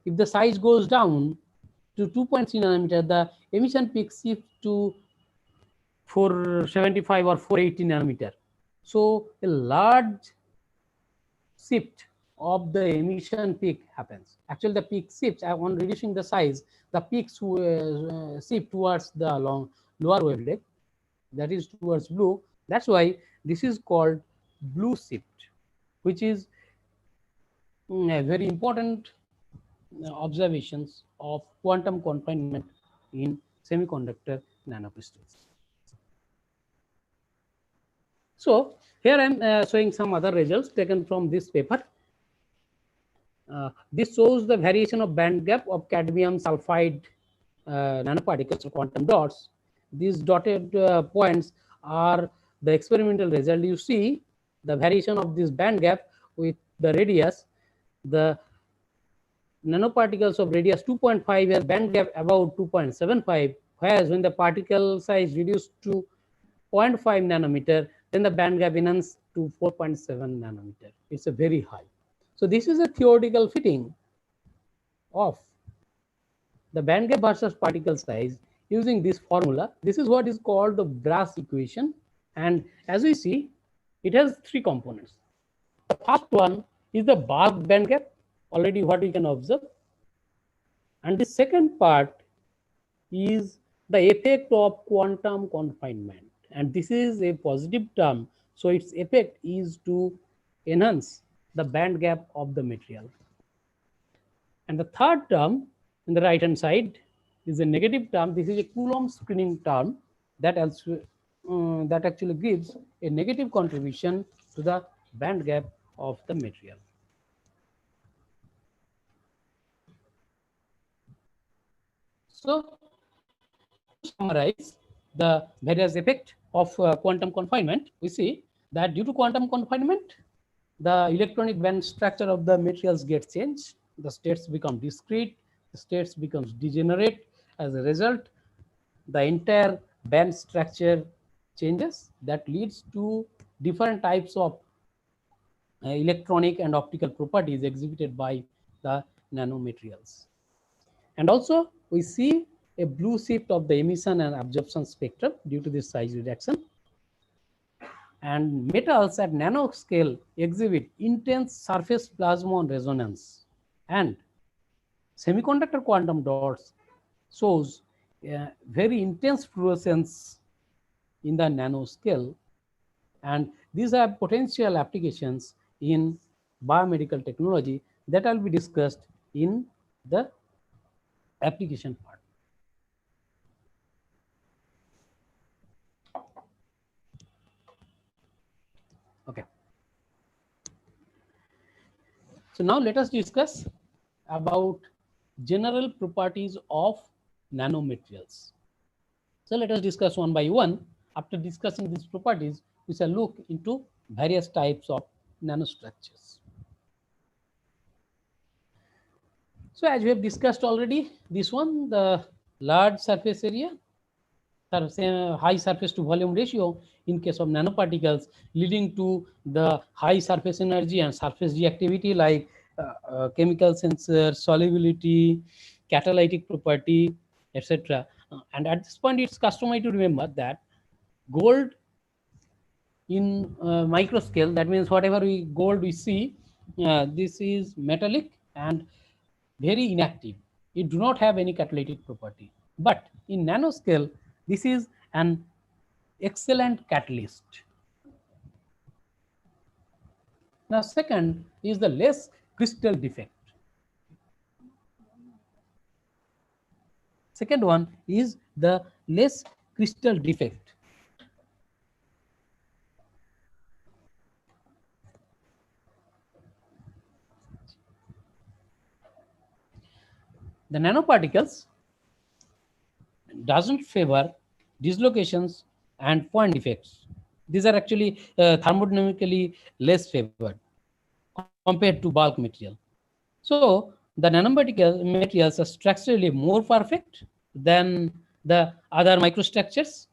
If the size goes down to 2.3 nanometer, the emission peak shifts to 475 or 480 nanometer. So a large shift of the emission peak happens. Actually, the peak shifts on reducing the size. The peaks shift towards the lower wavelength, that is towards blue. That's why this is called blue shift, which is a very important observations of quantum confinement in semiconductor nanocrystals. So here I am showing some other results taken from this paper. This shows the variation of band gap of cadmium sulfide nanoparticles or quantum dots. These dotted points are the experimental result. You see the variation of this band gap with the radius. The nanoparticles of radius 2.5 have band gap about 2.75, whereas when the particle size reduced to 0.5 nanometer, then the band gap enhanced to 4.7 nanometer. It's a very high. So this is a theoretical fitting of the band gap versus particle size using this formula. This is what is called the Brass equation. And as we see, it has three components. The first one is the bulk band gap, already what we can observe. And the second part is the effect of quantum confinement. And this is a positive term. So its effect is to enhance the band gap of the material. And the third term in the right hand side is a negative term. This is a Coulomb screening term that that actually gives a negative contribution to the band gap of the material. So to summarize the various effect of quantum confinement, we see that due to quantum confinement, the electronic band structure of the materials gets changed. The states become discrete, the states becomes degenerate. As a result, the entire band structure changes. That leads to different types of electronic and optical properties exhibited by the nanomaterials. And also we see a blue shift of the emission and absorption spectrum due to this size reduction. And metals at nanoscale exhibit intense surface plasmon resonance, and semiconductor quantum dots shows very intense fluorescence in the nanoscale, and these are potential applications in biomedical technology that will be discussed in the application part. Okay. So now let us discuss about general properties of nanomaterials. So let us discuss one by one. After discussing these properties, we shall look into various types of nanostructures. So as we have discussed already, this one, the large surface area, high surface to volume ratio in case of nanoparticles, leading to the high surface energy and surface reactivity like chemical sensor, solubility, catalytic property, etc. And at this point, it's customary to remember that gold in microscale, that means whatever gold we see, this is metallic and very inactive. It do not have any catalytic property. But in nanoscale, this is an excellent catalyst. Now, second is the less crystal defect. Second one is the less crystal defect. The nanoparticles doesn't favor dislocations and point defects. These are actually thermodynamically less favored compared to bulk material. So the nanomaterials are structurally more perfect than the other microstructures.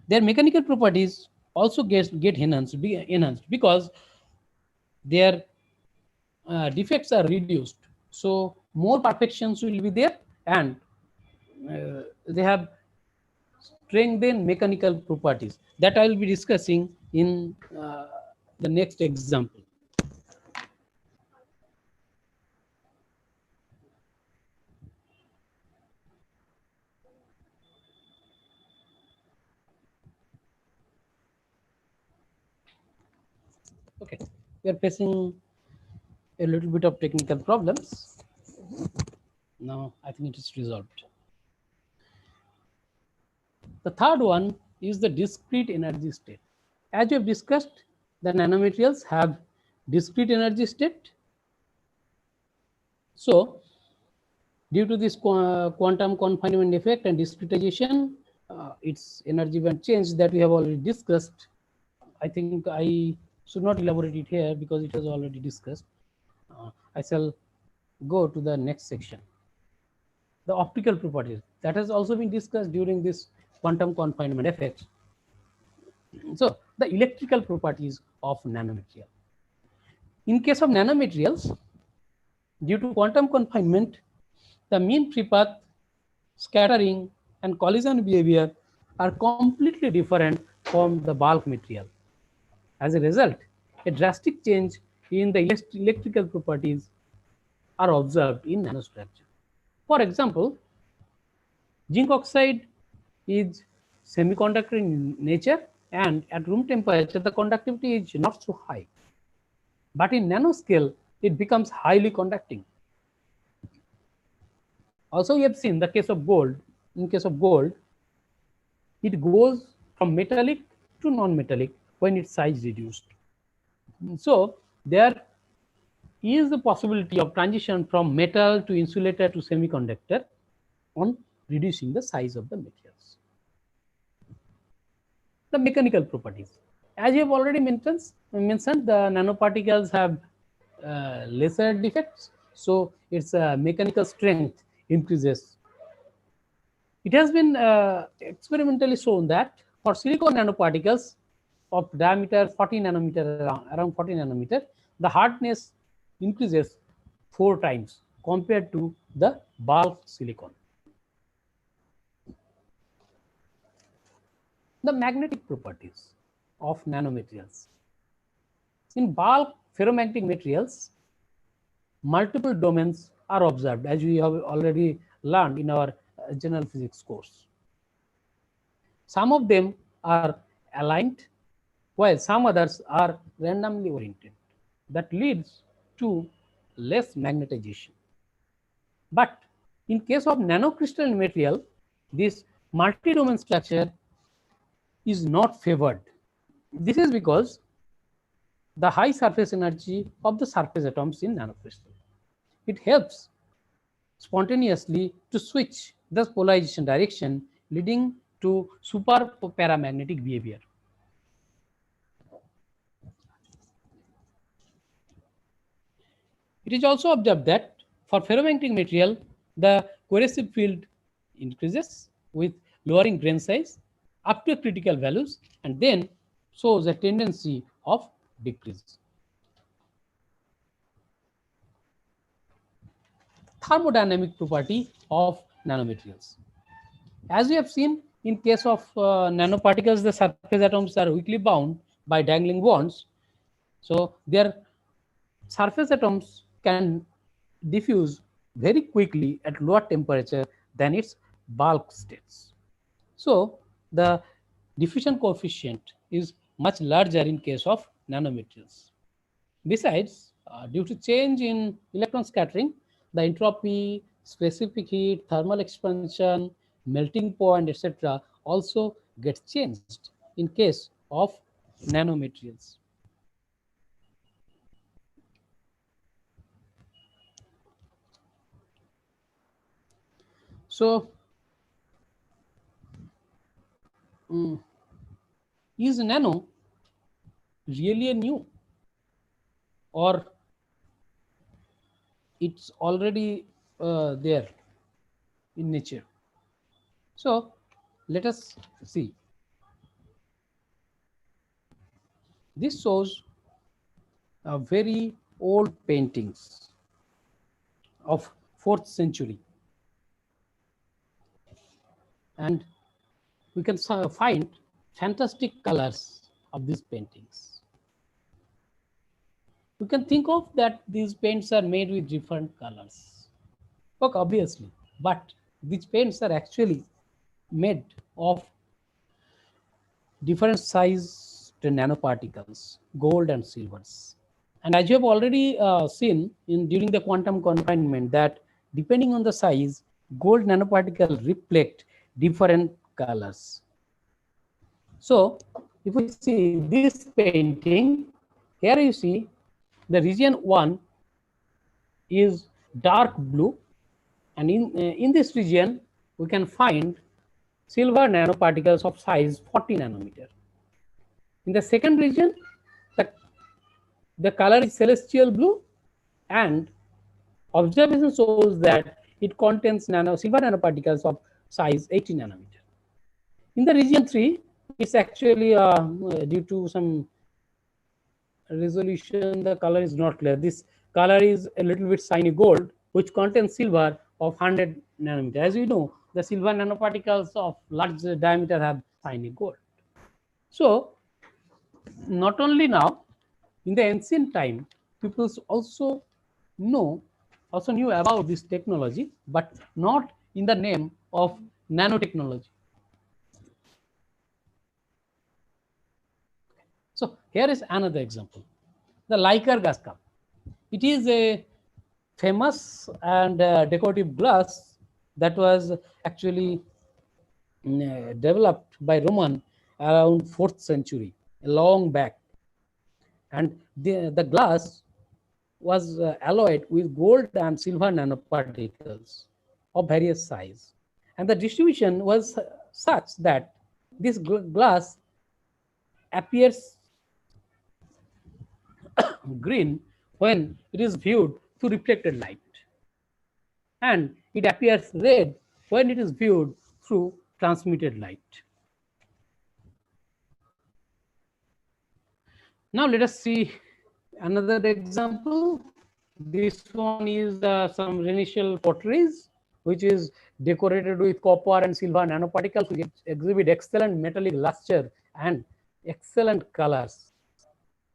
Their mechanical properties also get enhanced because their defects are reduced. So more perfections will be there, and they have strengthened mechanical properties that I will be discussing in the next example. Okay, we are facing a little bit of technical problems. Now I think it is resolved. The third one is the discrete energy state. As we have discussed, the nanomaterials have discrete energy state. So due to this quantum confinement effect and discretization, its energy band change that we have already discussed. I think I should not elaborate it here because it was already discussed. I shall go to the next section. The optical properties that has also been discussed during this quantum confinement effect. So the electrical properties of nanomaterial. In case of nanomaterials, due to quantum confinement, the mean free path, scattering, and collision behavior are completely different from the bulk material. As a result, a drastic change in the electrical properties are observed in nanostructure. For example, zinc oxide is semiconductor in nature, and at room temperature the conductivity is not so high. But in nanoscale, it becomes highly conducting. Also, we have seen the case of gold. In case of gold, it goes from metallic to non-metallic when its size reduced. So there is the possibility of transition from metal to insulator to semiconductor on reducing the size of the materials. The mechanical properties. As you have already mentioned the nanoparticles have lesser defects, so its mechanical strength increases. It has been experimentally shown that for silicon nanoparticles of diameter 40 nanometer, around 40 nanometer, the hardness increases 4 times compared to the bulk silicon. The magnetic properties of nanomaterials. In bulk ferromagnetic materials, multiple domains are observed, as we have already learned in our general physics course. Some of them are aligned, while some others are randomly oriented. That leads to less magnetization. But in case of nanocrystalline material, this multi-domain structure is not favored. This is because the high surface energy of the surface atoms in nanocrystal. It helps spontaneously to switch the polarization direction, leading to super paramagnetic behavior. It is also observed that for ferromagnetic material, the coercive field increases with lowering grain size up to critical values and then shows a tendency of decrease. Thermodynamic property of nanomaterials. As we have seen in case of nanoparticles, the surface atoms are weakly bound by dangling bonds. So their surface atoms can diffuse very quickly at lower temperature than its bulk states. So the diffusion coefficient is much larger in case of nanomaterials. Besides, due to change in electron scattering, the entropy, specific heat, thermal expansion, melting point, etc. also gets changed in case of nanomaterials. So, is nano really a new, or it's already there in nature? So let us see. This shows very old paintings of 4th century, and we can find fantastic colors of these paintings. We can think of that these paints are made with different colors. Okay, obviously, but these paints are actually made of different size nanoparticles, gold and silvers. And as you have already seen during the quantum confinement that depending on the size, gold nanoparticle reflect different colors. So if we see this painting, here you see the region 1 is dark blue, and in this region we can find silver nanoparticles of size 40 nanometer. In the second region, the, the color is celestial blue, and observation shows that it contains silver nanoparticles of size 80 nanometer. In the region 3, it's actually due to some resolution, the color is not clear. This color is a little bit shiny gold, which contains silver of 100 nanometer. As you know, the silver nanoparticles of large diameter have shiny gold. So not only now, in the ancient time, people also knew about this technology, but not in the name of nanotechnology. So here is another example, the Leica gas cup. It is a famous and decorative glass that was actually developed by Roman around 4th century, long back. And the glass was alloyed with gold and silver nanoparticles of various size. And the distribution was such that this glass appears green when it is viewed through reflected light, and it appears red when it is viewed through transmitted light. Now let us see another example. This one is some Renaissance potteries, which is decorated with copper and silver nanoparticles, which exhibit excellent metallic luster and excellent colors,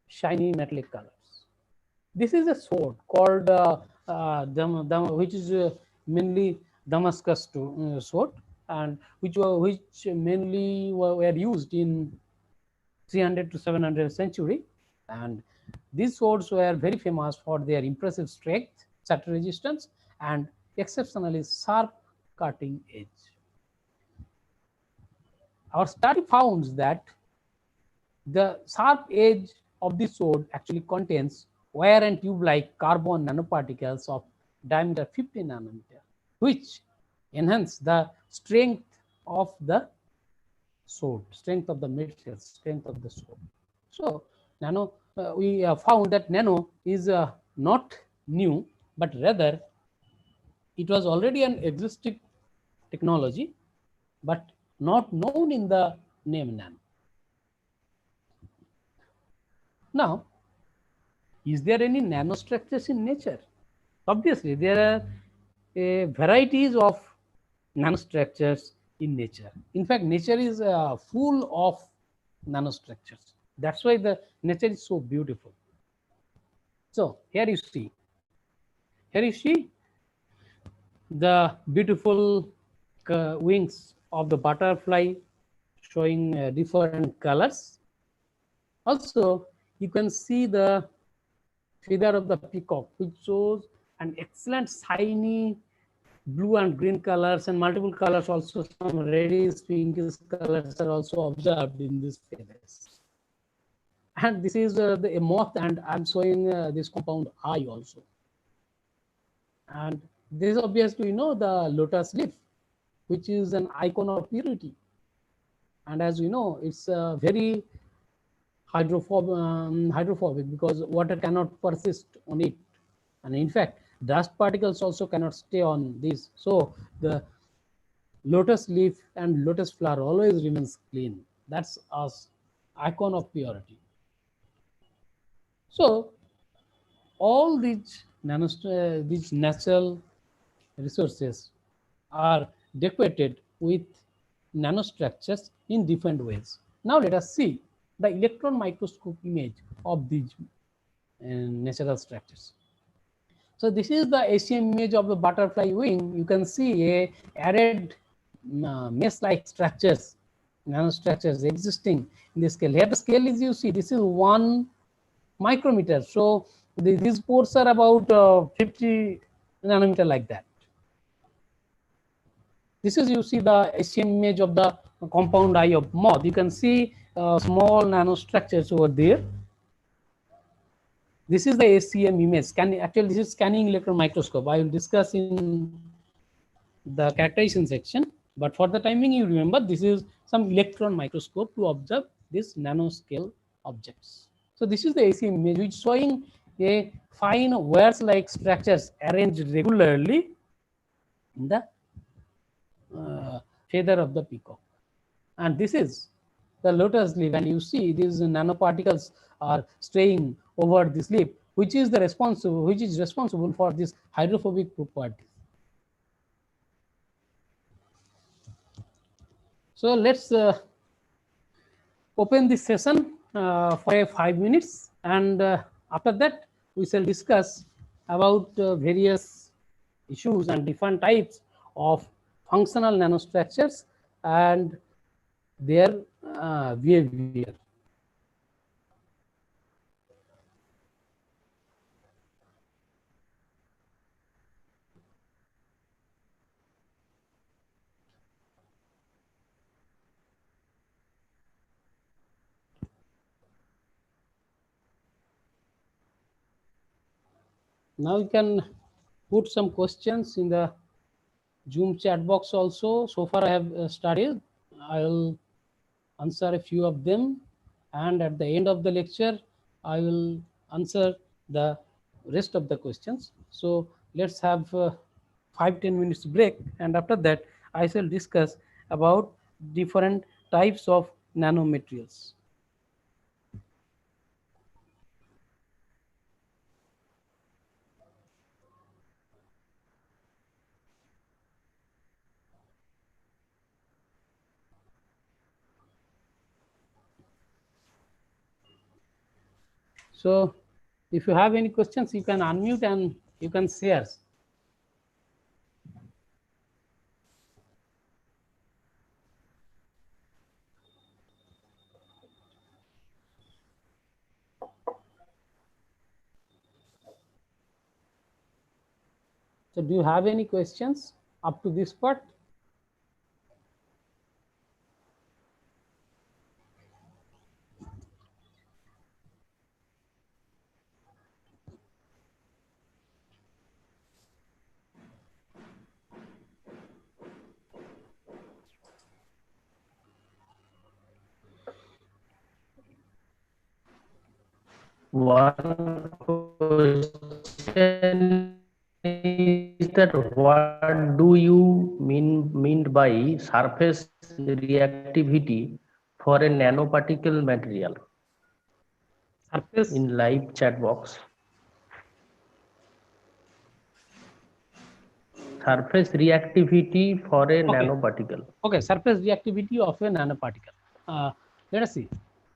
shiny metallic colors. This is a sword called which is mainly Damascus sword, and which mainly were used in 300 to 700 century, and these swords were very famous for their impressive strength, shatter resistance, and exceptionally sharp cutting edge. Our study found that the sharp edge of this sword actually contains wire and tube-like carbon nanoparticles of diameter 50 nanometer, which enhance the strength of the sword, strength of the material, strength of the sword. So we found that nano is not new, but rather it was already an existing technology, but not known in the name nano. Now, is there any nanostructures in nature? Obviously, there are varieties of nanostructures in nature. In fact, nature is full of nanostructures. That's why the nature is so beautiful. So here you see the beautiful wings of the butterfly showing different colors. Also, you can see the feather of the peacock, which shows an excellent shiny blue and green colors, and multiple colors, also some reddish pinkish colors are also observed in these feathers. And this is a moth, and I'm showing this compound eye also. And this is obviously the lotus leaf, which is an icon of purity. And as we know, it's very hydrophobic because water cannot persist on it, and in fact dust particles also cannot stay on this. So the lotus leaf and lotus flower always remains clean. That's us icon of purity. So all these natural resources are decorated with nanostructures in different ways. Now let us see the electron microscope image of these natural structures. So this is the ACM image of the butterfly wing. You can see a arrayed mesh-like structures, nanostructures existing in the scale. Here the scale is, you see, this is 1 micrometer. So these pores are about 50 nanometer like that. This is, you see the SEM image of the compound eye of moth. You can see small nanostructures over there. This is the SEM image. Actually, this is scanning electron microscope. I will discuss in the characterization section. But for the timing, you remember this is some electron microscope to observe this nanoscale objects. So this is the SEM image, which is showing a fine wires-like structures arranged regularly in the feather of the peacock. And this is the lotus leaf, and you see these nanoparticles are straying over this leaf, which is responsible for this hydrophobic property. So let's open this session for 5 minutes, and after that we shall discuss about various issues and different types of functional nanostructures and their behavior. Now you can put some questions in the Zoom chat box also. So far I have started. I will answer a few of them, and at the end of the lecture I will answer the rest of the questions. So let's have 5-10 minutes break, and after that I shall discuss about different types of nanomaterials. So if you have any questions, you can unmute and you can share. So do you have any questions up to this part? One question is that what do you mean by surface reactivity for a nanoparticle material? Surface In live chat box. Surface reactivity for a nanoparticle. Okay, surface reactivity of a nanoparticle. Let us see.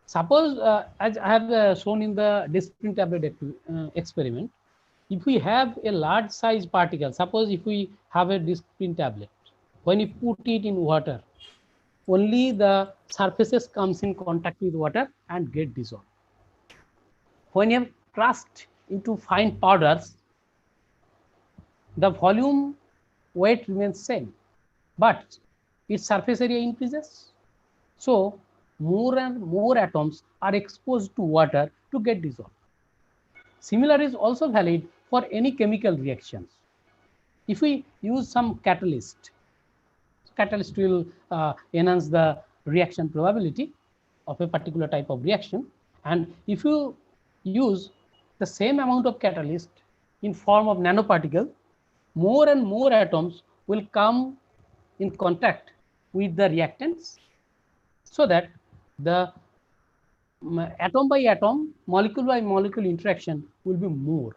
Suppose, as I have shown in the discrete tablet experiment, if we have a large size particle, suppose if we have a discrete tablet, when you put it in water, only the surfaces comes in contact with water and get dissolved. When you have crushed into fine powders, the volume weight remains same, but its surface area increases. So more and more atoms are exposed to water to get dissolved. Similar is also valid for any chemical reactions. If we use some catalyst will enhance the reaction probability of a particular type of reaction. And if you use the same amount of catalyst in form of nanoparticle, more and more atoms will come in contact with the reactants, so that the atom by atom, molecule by molecule interaction will be more.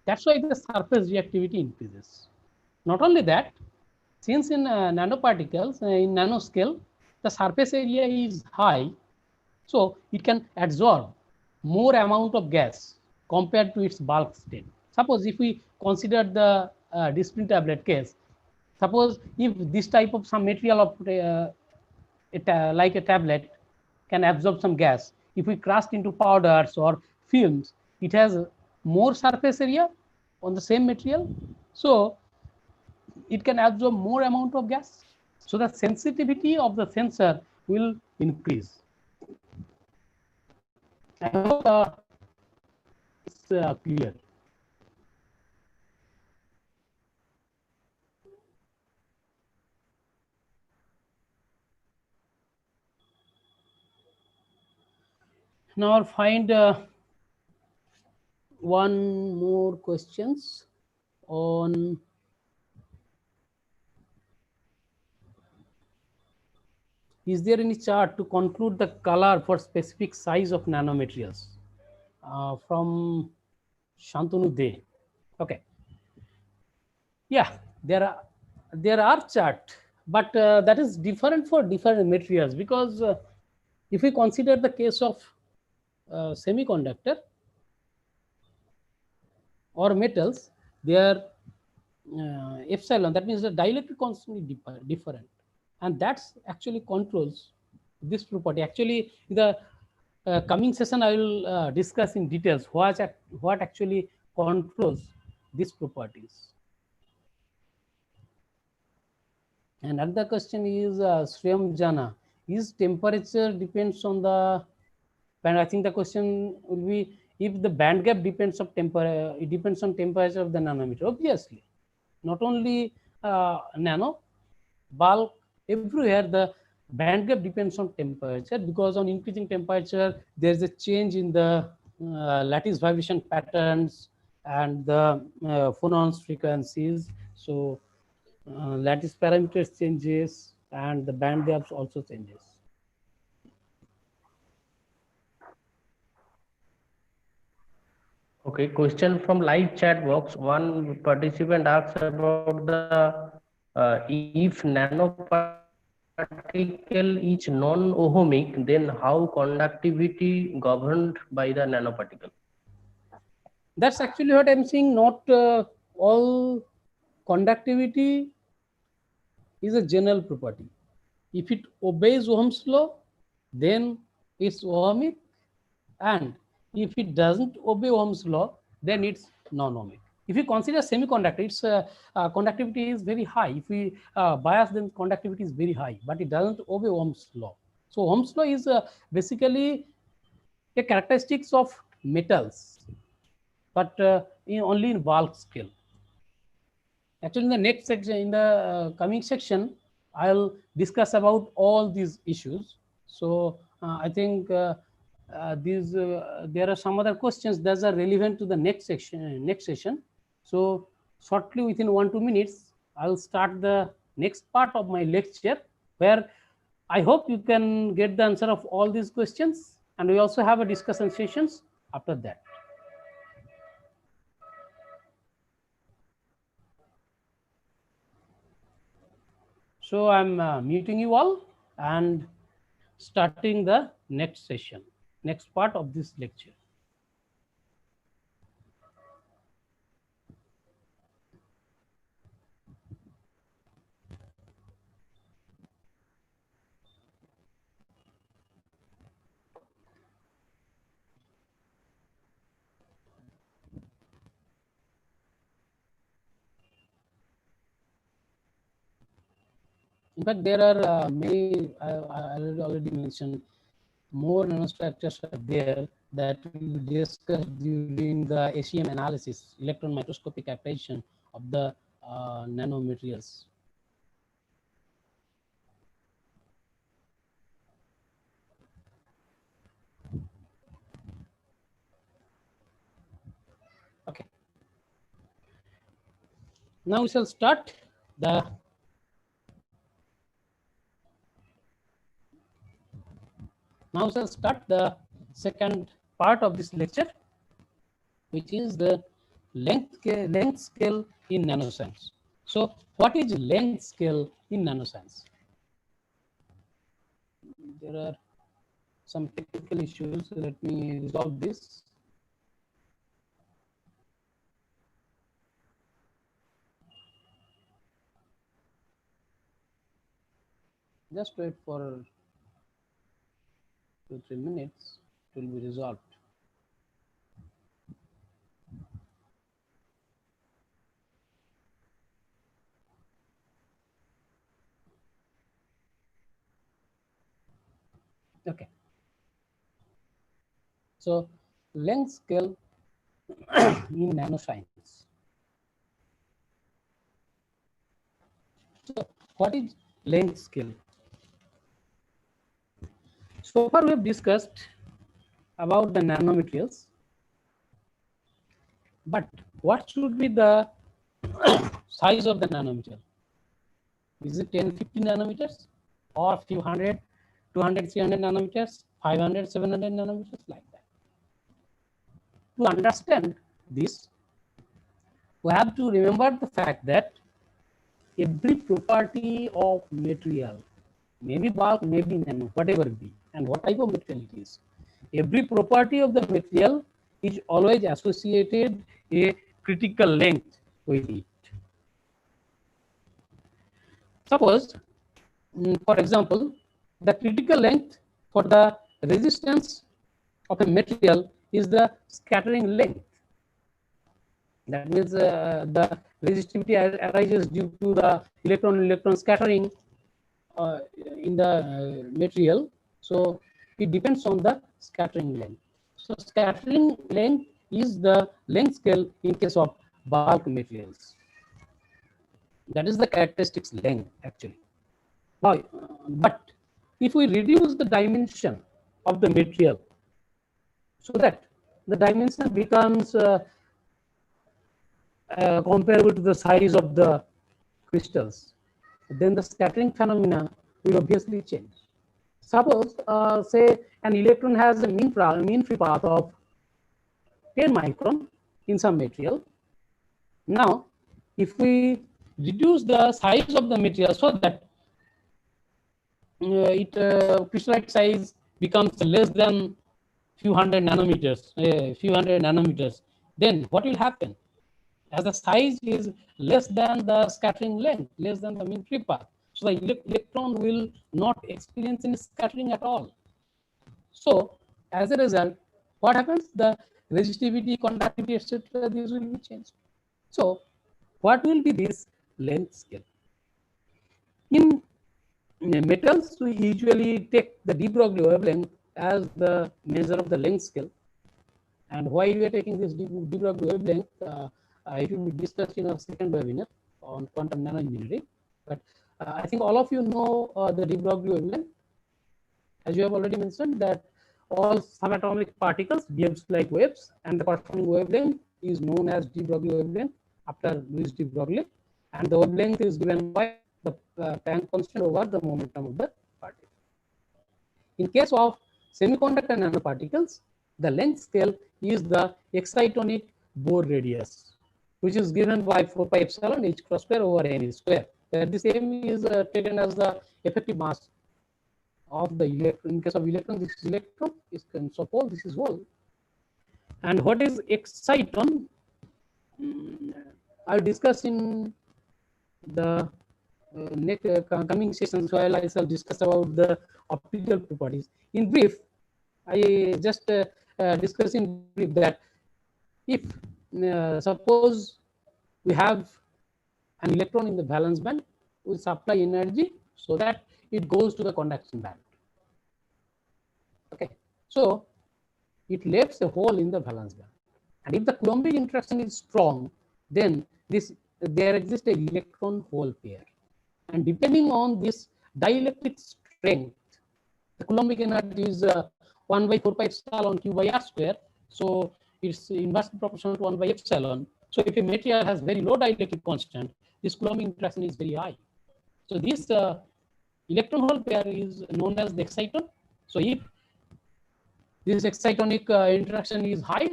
That's why the surface reactivity increases. Not only that, since in nanoparticles, in nanoscale, the surface area is high, so it can absorb more amount of gas compared to its bulk state. Suppose if we consider the discrete tablet case, suppose if this type of some material of like a tablet can absorb some gas, if we crushed into powders or films, it has more surface area on the same material, so it can absorb more amount of gas. So the sensitivity of the sensor will increase. I hope it's clear. Now I'll find one more questions on is there any chart to conclude the color for specific size of nanomaterials? From Shantanu De. Okay. Yeah, there are chart, but that is different for different materials, because if we consider the case of semiconductor or metals, their epsilon, that means the dielectric constant is different, and that's actually controls this property. Actually, in the coming session, I will discuss in details what actually controls these properties. And another question is Shriyam Jana, is temperature depends on the, and I think the question will be if the band gap depends on it depends on temperature of the nanometer. Obviously, not only nano, bulk, everywhere the band gap depends on temperature, because on increasing temperature there is a change in the lattice vibration patterns and the phonons frequencies. So lattice parameters changes and the band gaps also changes. Okay, question from live chat box. One participant asks about the if nanoparticle is non-ohmic, then how conductivity governed by the nanoparticle? That's actually what I'm saying. Not all conductivity is a general property. If it obeys Ohm's law, then it's ohmic, and if it doesn't obey Ohm's law, then it's non-ohmic. If you consider semiconductor, its conductivity is very high. If we bias, then conductivity is very high, but it doesn't obey Ohm's law. So Ohm's law is basically a characteristics of metals, but only in bulk scale. Actually, in the next section, in the coming section, I'll discuss about all these issues. So I think there are some other questions that are relevant to the next section. Next session. So shortly, within 1-2 minutes, I'll start the next part of my lecture, where I hope you can get the answer of all these questions, and we also have a discussion sessions after that. So I'm muting you all and starting the next session, next part of this lecture. In fact, there are many, I already mentioned, more nanostructures are there that we discussed during the ACM analysis, electron microscopic application of the nanomaterials. Okay. Now we shall start the second part of this lecture, which is the length scale in nanoscience. So what is length scale in nanoscience? There are some technical issues. Let me resolve this. Just wait for 2-3 minutes. It will be resolved. Okay. So length scale in nanoscience. So what is length scale? So far we have discussed about the nanomaterials, but what should be the size of the nanometer? Is it 10, 50 nanometers or few hundred, 200, 300 nanometers, 500, 700 nanometers, like that? To understand this, we have to remember the fact that every property of material, maybe bulk, maybe nano, whatever it be, and what type of material it is, every property of the material is always associated a critical length with it. Suppose, for example, the critical length for the resistance of a material is the scattering length. That means the resistivity arises due to the electron scattering in the material. So it depends on the scattering length. So scattering length is the length scale in case of bulk materials. That is the characteristics length actually. Now, but if we reduce the dimension of the material so that the dimension becomes comparable to the size of the crystals, then the scattering phenomena will obviously change. Suppose, say, an electron has a mean free path of 10 micron in some material. Now, if we reduce the size of the material so that crystallite size becomes less than few hundred nanometers, then what will happen? As the size is less than the scattering length, less than the mean free path, so the electron will not experience any scattering at all. So as a result, what happens? The resistivity, conductivity, etc., these will be changed. So what will be this length scale? In metals, we usually take the de Broglie wavelength as the measure of the length scale. And why we are taking this de Broglie wavelength, it will be discussed in our second webinar on quantum nanoengineering. But I think all of you know the de Broglie wavelength. As you have already mentioned that all subatomic particles behaves like waves, and the corresponding wavelength is known as de Broglie wavelength after Louis de Broglie, and the wavelength is given by the Planck constant over the momentum of the particle. In case of semiconductor nanoparticles, the length scale is the excitonic Bohr radius, which is given by 4 pi epsilon h cross square over n square, where this m is taken as the effective mass of the electron. In case of electron, this is electron, is so hole, this is hole. And what is exciton? I'll discuss in the next coming sessions, while I shall discuss about the optical properties. In brief, I just discuss in brief that if suppose we have an electron in the valence band, we supply energy so that it goes to the conduction band. Okay, so it leaves a hole in the valence band, and if the Coulombic interaction is strong, then there exists an electron hole pair, and depending on this dielectric strength, the Coulombic energy is 1 by 4 pi epsilon q by r square. So it's inversely proportional to 1 by epsilon. So if a material has very low dielectric constant, this Coulombic interaction is very high. So this electron hole pair is known as the exciton. So if this excitonic interaction is high,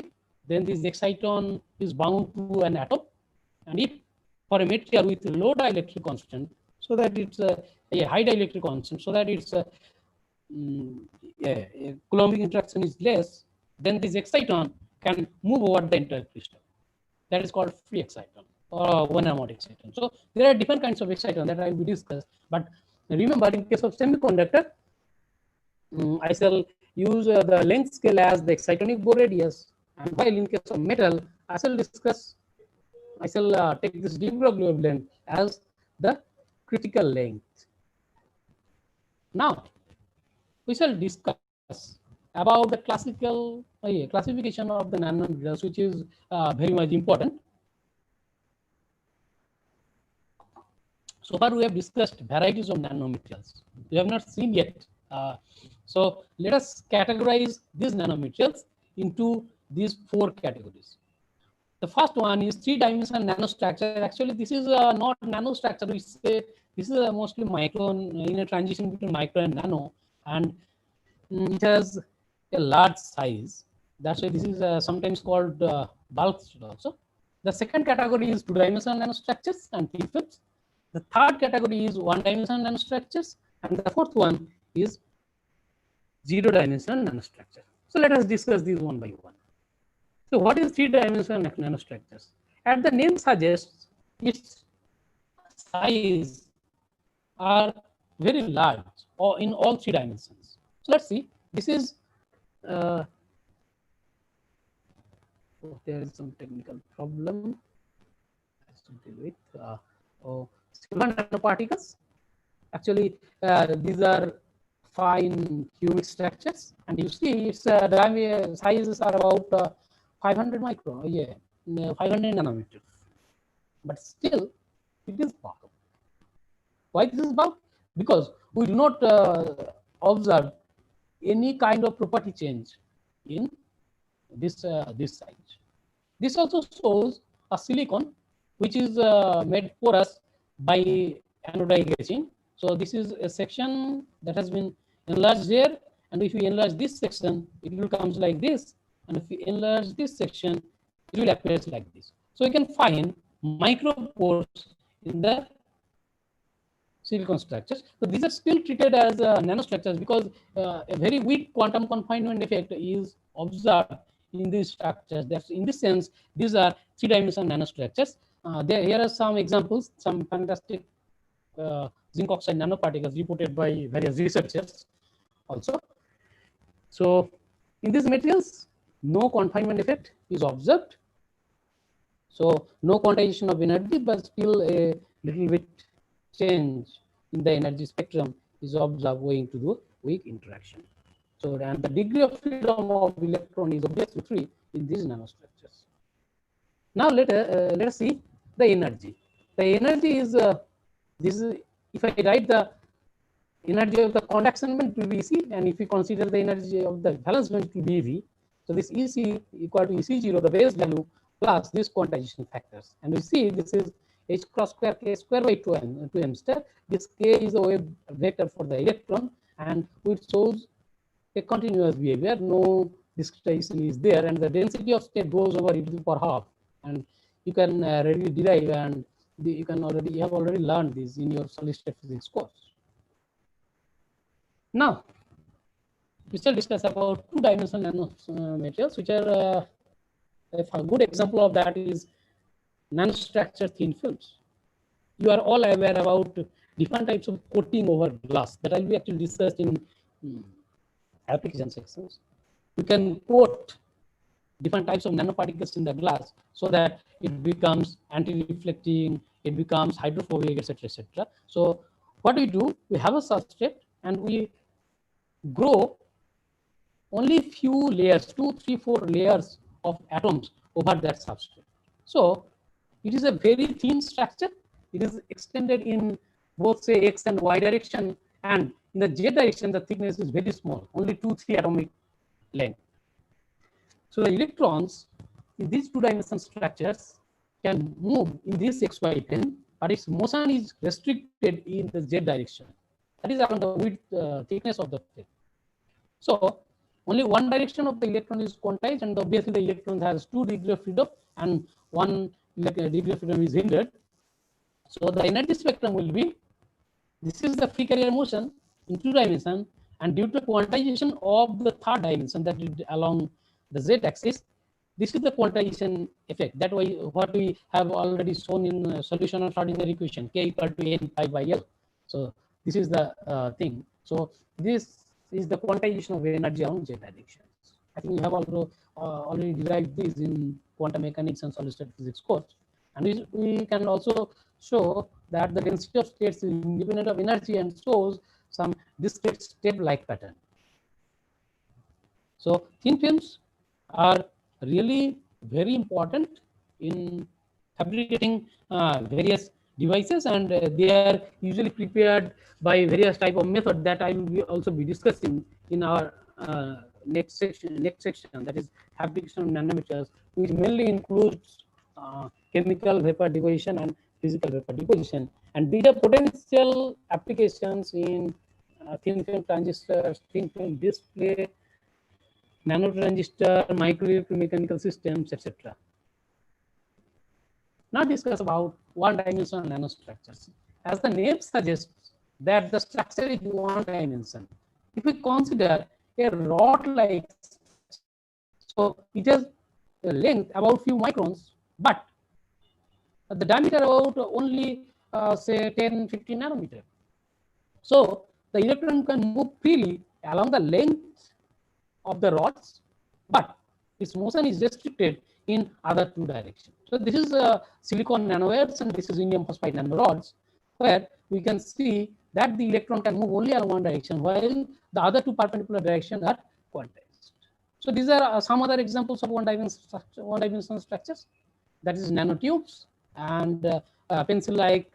then this exciton is bound to an atom. And if for a material with low dielectric constant, so that it's a high dielectric constant, so that it's Coulombic interaction is less, then this exciton can move over the entire crystal. That is called free exciton or one-mode exciton. So there are different kinds of exciton that I will discuss. But remember, in case of semiconductor, I shall use the length scale as the excitonic Bohr radius, and while in case of metal, I shall take this de Broglie wavelength as the critical length. Now we shall discuss discuss about the classification of the nanometers, which is very much important. So far, we have discussed varieties of nanomaterials. We have not seen yet. So let us categorize these nanomaterials into these 4 categories. The first one is 3-dimensional nanostructure. Actually, this is not nanostructure. We say this is mostly micro, in a transition between micro and nano, and it has a large size. That's why this is sometimes called bulk also. The second category is 2-dimensional nanostructures and thin films. The third category is 1-dimensional nanostructures, and the fourth one is 0-dimensional nanostructure. So let us discuss these one by one. So what is 3-dimensional nanostructures? As the name suggests, its size are very large or in all 3 dimensions. So let's see. This is oh, there is some technical problem. To deal with silver nanoparticles. Actually, these are fine cubic structures, and you see its diameter sizes are about 500 micron, 500 nanometers. But still, it is bulk. Why this is bulk? Because we do not observe any kind of property change in this size. This also shows a silicon which is made porous by anodic etching. So this is a section that has been enlarged here, and if you enlarge this section, it will comes like this, and if you enlarge this section, it will appear like this. So you can find micropores in the silicon structures. So these are still treated as nanostructures because a very weak quantum confinement effect is observed in these structures. That's in this sense, these are 3-dimensional nanostructures. Here are some examples, some fantastic zinc oxide nanoparticles reported by various researchers also. So in these materials, no confinement effect is observed. So no quantization of energy, but still a little bit change in the energy spectrum is observed owing to the weak interaction. So and the degree of freedom of electron is obviously 3 in these nanostructures. Now let us see the energy. The energy is this is if I write the energy of the conduction band, it will be EC, and if we consider the energy of the valence band, it will be EV. So this EC equal to EC0, the base value plus these quantization factors, and we see this is h cross square k square by 2m star. This k is a wave vector for the electron, and which shows a continuous behavior. No discretization is there, and the density of state goes over e to the power half, and you can readily derive, and you have already learned this in your solid state physics course. Now we shall discuss about 2-dimensional nanomaterials, which are a good example of that is nanostructure thin films. You are all aware about different types of coating over glass that will be actually discussed in application sections. You can coat different types of nanoparticles in the glass so that it becomes anti-reflecting, it becomes hydrophobic, etc., etc. So what we do, we have a substrate and we grow only few layers, 2, 3, 4 layers of atoms over that substrate. So it is a very thin structure. It is extended in both say X and Y direction, and in the Z direction, the thickness is very small, only 2, 3 atomic length. So the electrons in these 2-dimensional structures can move in this XY plane, but its motion is restricted in the Z direction. That is around the width, thickness of the plane. So only one direction of the electron is quantized, and obviously the electron has 2 degrees of freedom, and 1 degree of freedom is hindered. So the energy spectrum will be, this is the free carrier motion in 2 dimensions, and due to quantization of the 3rd dimension that is along the Z axis, this is the quantization effect. That way, what we have already shown in solution of ordinary equation, k equal to n pi by L. So this is the thing. So this is the quantization of energy along Z directions. I think you have also already derived this in quantum mechanics and solid state physics course. And we can also show that the density of states is independent of energy and shows some discrete step-like pattern. So thin films are really very important in fabricating various devices, and they are usually prepared by various type of method that I will also be discussing in our next section. That is fabrication of nanometers, which mainly includes chemical vapor deposition and physical vapor deposition, and these are potential applications in thin film transistors, thin film display, nanotransistor, microelectromechanical systems, etc. Now discuss about one-dimensional nanostructures. As the name suggests that the structure is one dimension. If we consider a rod-like structure, so it has a length about few microns, but the diameter about only say 10-15 nanometer. So the electron can move freely along the length of the rods, but its motion is restricted in other two directions. So this is silicon nanowires and this is indium phosphide nanorods, where we can see that the electron can move only in one direction while the other two perpendicular directions are quantized. So these are some other examples of one-dimensional structures, that is nanotubes and pencil-like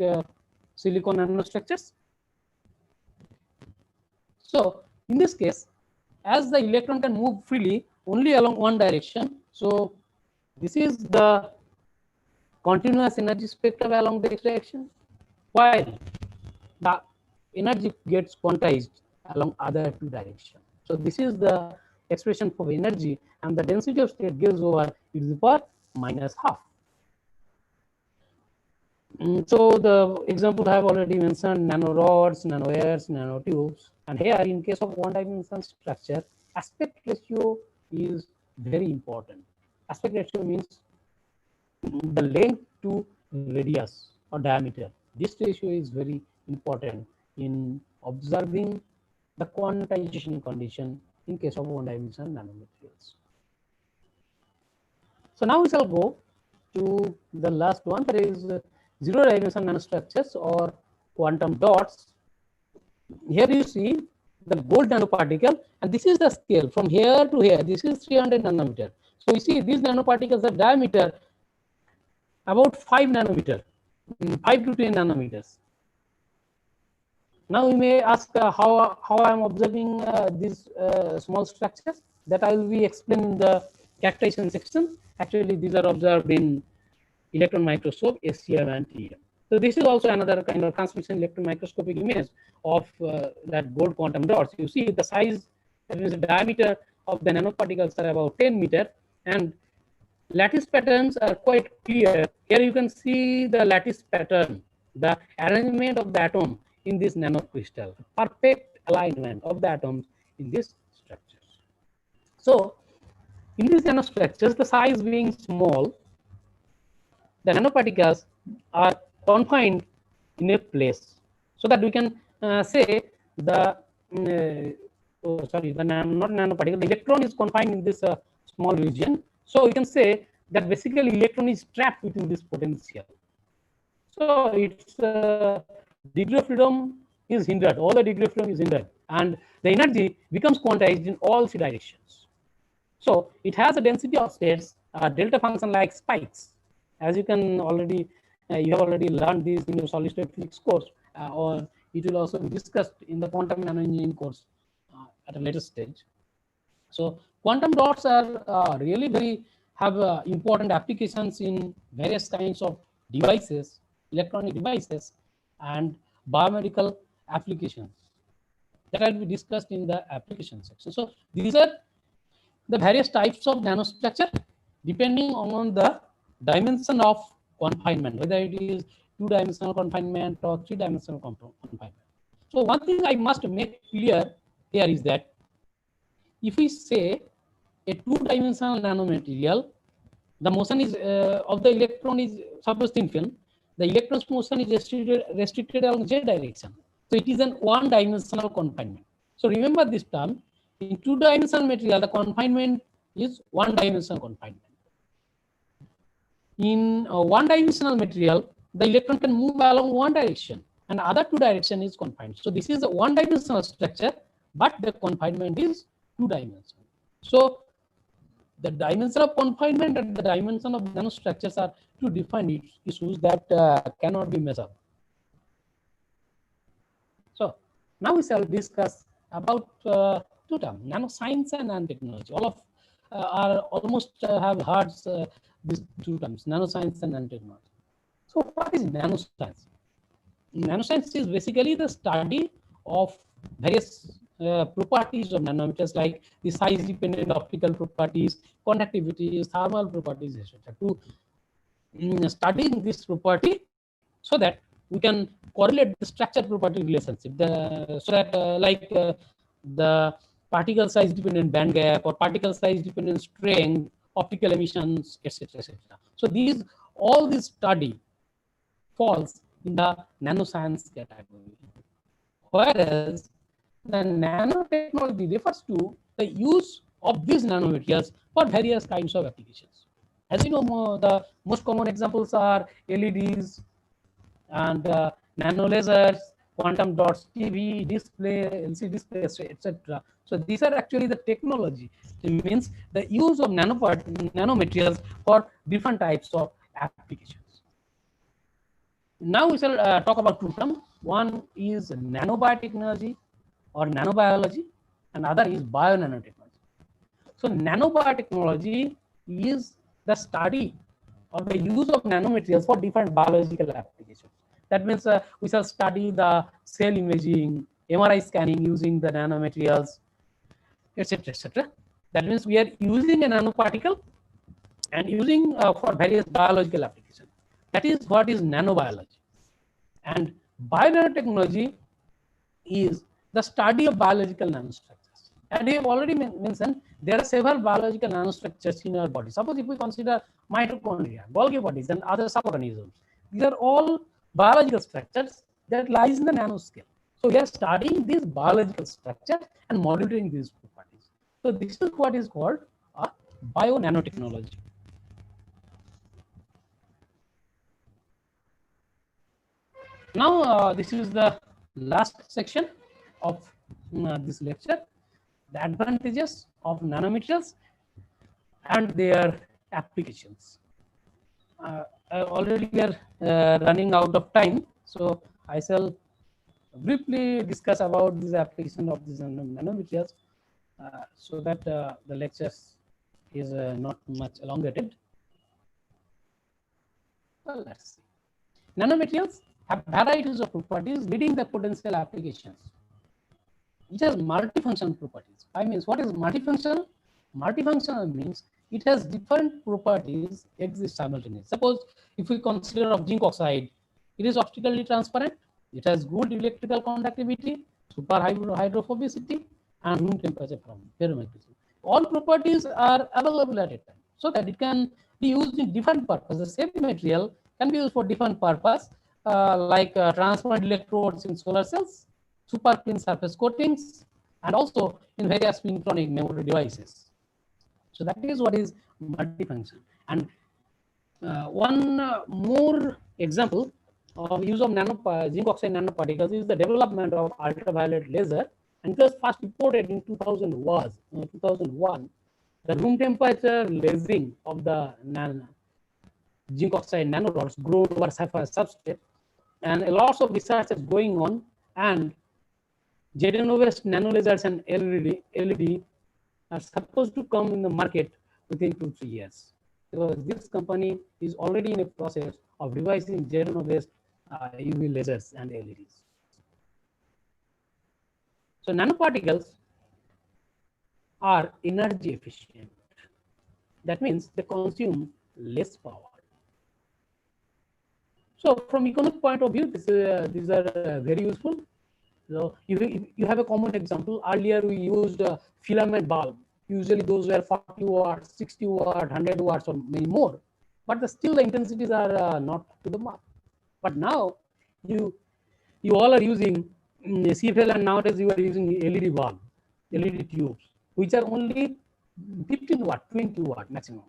silicon nanostructures. So in this case, as the electron can move freely only along one direction, so this is the continuous energy spectrum along the x direction, while the energy gets quantized along other two directions. So this is the expression for energy, and the density of state gives over e to the power minus half. So the example I have already mentioned, nanorods, nanowires, nanotubes, and here in case of one-dimensional structure, aspect ratio is very important. Aspect ratio means the length to radius or diameter. This ratio is very important in observing the quantization condition in case of one-dimensional nanomaterials. So now we shall go to the last one, that is zero-dimensional nanostructures or quantum dots. Here you see the gold nanoparticle, and this is the scale from here to here. This is 300 nanometer. So you see these nanoparticles have diameter about 5 nanometer, 5 to 10 nanometers. Now you may ask how I am observing these small structures. That I will be explaining in the characterization section. Actually, these are observed in electron microscope, SEM and TEM. So this is also another kind of transmission electron microscopic image of that gold quantum dots. You see the size, that means the diameter of the nanoparticles are about 10 meter, and lattice patterns are quite clear. Here you can see the lattice pattern, the arrangement of the atom in this nanocrystal, perfect alignment of the atoms in this structure. So in these nanostructures, the size being small, the nanoparticles are confined in a place, so that we can say the not nanoparticle, the electron is confined in this small region. So we can say that basically electron is trapped within this potential. So its degree of freedom is hindered, all the degree of freedom is hindered, and the energy becomes quantized in all three directions. So it has a density of states, delta function like spikes. As you can already, you have already learned this in your solid state physics course, or it will also be discussed in the quantum nanoengineering course at a later stage. So quantum dots are really very have important applications in various kinds of devices, electronic devices, and biomedical applications that will be discussed in the application section. So these are the various types of nanostructure depending on the dimension of confinement, whether it is two-dimensional confinement or three-dimensional confinement. So one thing I must make clear here is that if we say a two-dimensional nanomaterial, the motion is of the electron is suppose thin film, the electron's motion is restricted along z direction. So it is an one-dimensional confinement. So remember this term. In two-dimensional material, the confinement is one-dimensional confinement. In one-dimensional material, the electron can move along one direction and other two direction is confined. So this is a one-dimensional structure, but the confinement is two-dimensional. So the dimension of confinement and the dimension of nanostructures are two different issues that cannot be measured. So now we shall discuss about two terms, nanoscience and nanotechnology. All of are almost have heard these two terms, nanoscience and nanotechnology. So what is nanoscience? Nanoscience is basically the study of various properties of nanometers, like the size-dependent optical properties, conductivity, thermal properties, etc. To studying this property, so that we can correlate the structure property relationship. So that the particle size dependent band gap or particle size dependent strength, optical emissions, etc., etc. So these all this study falls in the nanoscience category. Whereas the nanotechnology refers to the use of these nanomaterials for various kinds of applications. As you know, the most common examples are LEDs and nano lasers, quantum dots, TV, display, LCD displays, etc. So these are actually the technology. It means the use of nanomaterials for different types of applications. Now we shall talk about two terms. One is nanobiotechnology or nanobiology, and other is bionanotechnology. So nanobiotechnology is the study of the use of nanomaterials for different biological applications. That means we shall study the cell imaging, MRI scanning using the nanomaterials, etc., etc. That means we are using a nanoparticle and using for various biological applications. That is what is nanobiology. And bionanotechnology is the study of biological nanostructures. And we have already mentioned there are several biological nanostructures in our body. Suppose if we consider mitochondria, Golgi bodies, and other suborganisms, these are all biological structures that lies in the nanoscale. So we are studying these biological structures and monitoring these properties. So this is what is called a bionanotechnology. Now this is the last section of this lecture, the advantages of nanomaterials and their applications. Already we are running out of time, so I shall briefly discuss about this application of these nanomaterials so that the lectures is not much elongated. Well, let's see. Nanomaterials have varieties of properties leading the potential applications. It has multifunctional properties. I mean, what is multifunctional? Multifunctional means it has different properties exist simultaneously. Suppose if we consider of zinc oxide, it is optically transparent, it has good electrical conductivity, super hydrophobicity, and room temperature from ferromagnetism. All properties are available at a time, so that it can be used in different purposes. The same material can be used for different purpose, like transparent electrodes in solar cells, super clean surface coatings, and also in various electronic memory devices. So that is what is multifunction. And one more example of use of zinc oxide nanoparticles is the development of ultraviolet laser, and it was first reported in 2001. The room temperature lasing of the zinc oxide nanorods grown over sapphire substrate, and a lot of research is going on, and Genova's nanolasers and LED are supposed to come in the market within 2-3 years. Because this company is already in a process of revising Genova's UV lasers and LEDs. So nanoparticles are energy efficient. That means they consume less power. So from economic point of view, these are very useful. So you have a common example. Earlier we used filament bulb. Usually those were 40 watts, 60 watt, 100 watts, or many more. But still the intensities are not to the mark. But now you all are using CFL, and nowadays you are using LED bulb, LED tubes, which are only 15 watt, 20 watt maximum,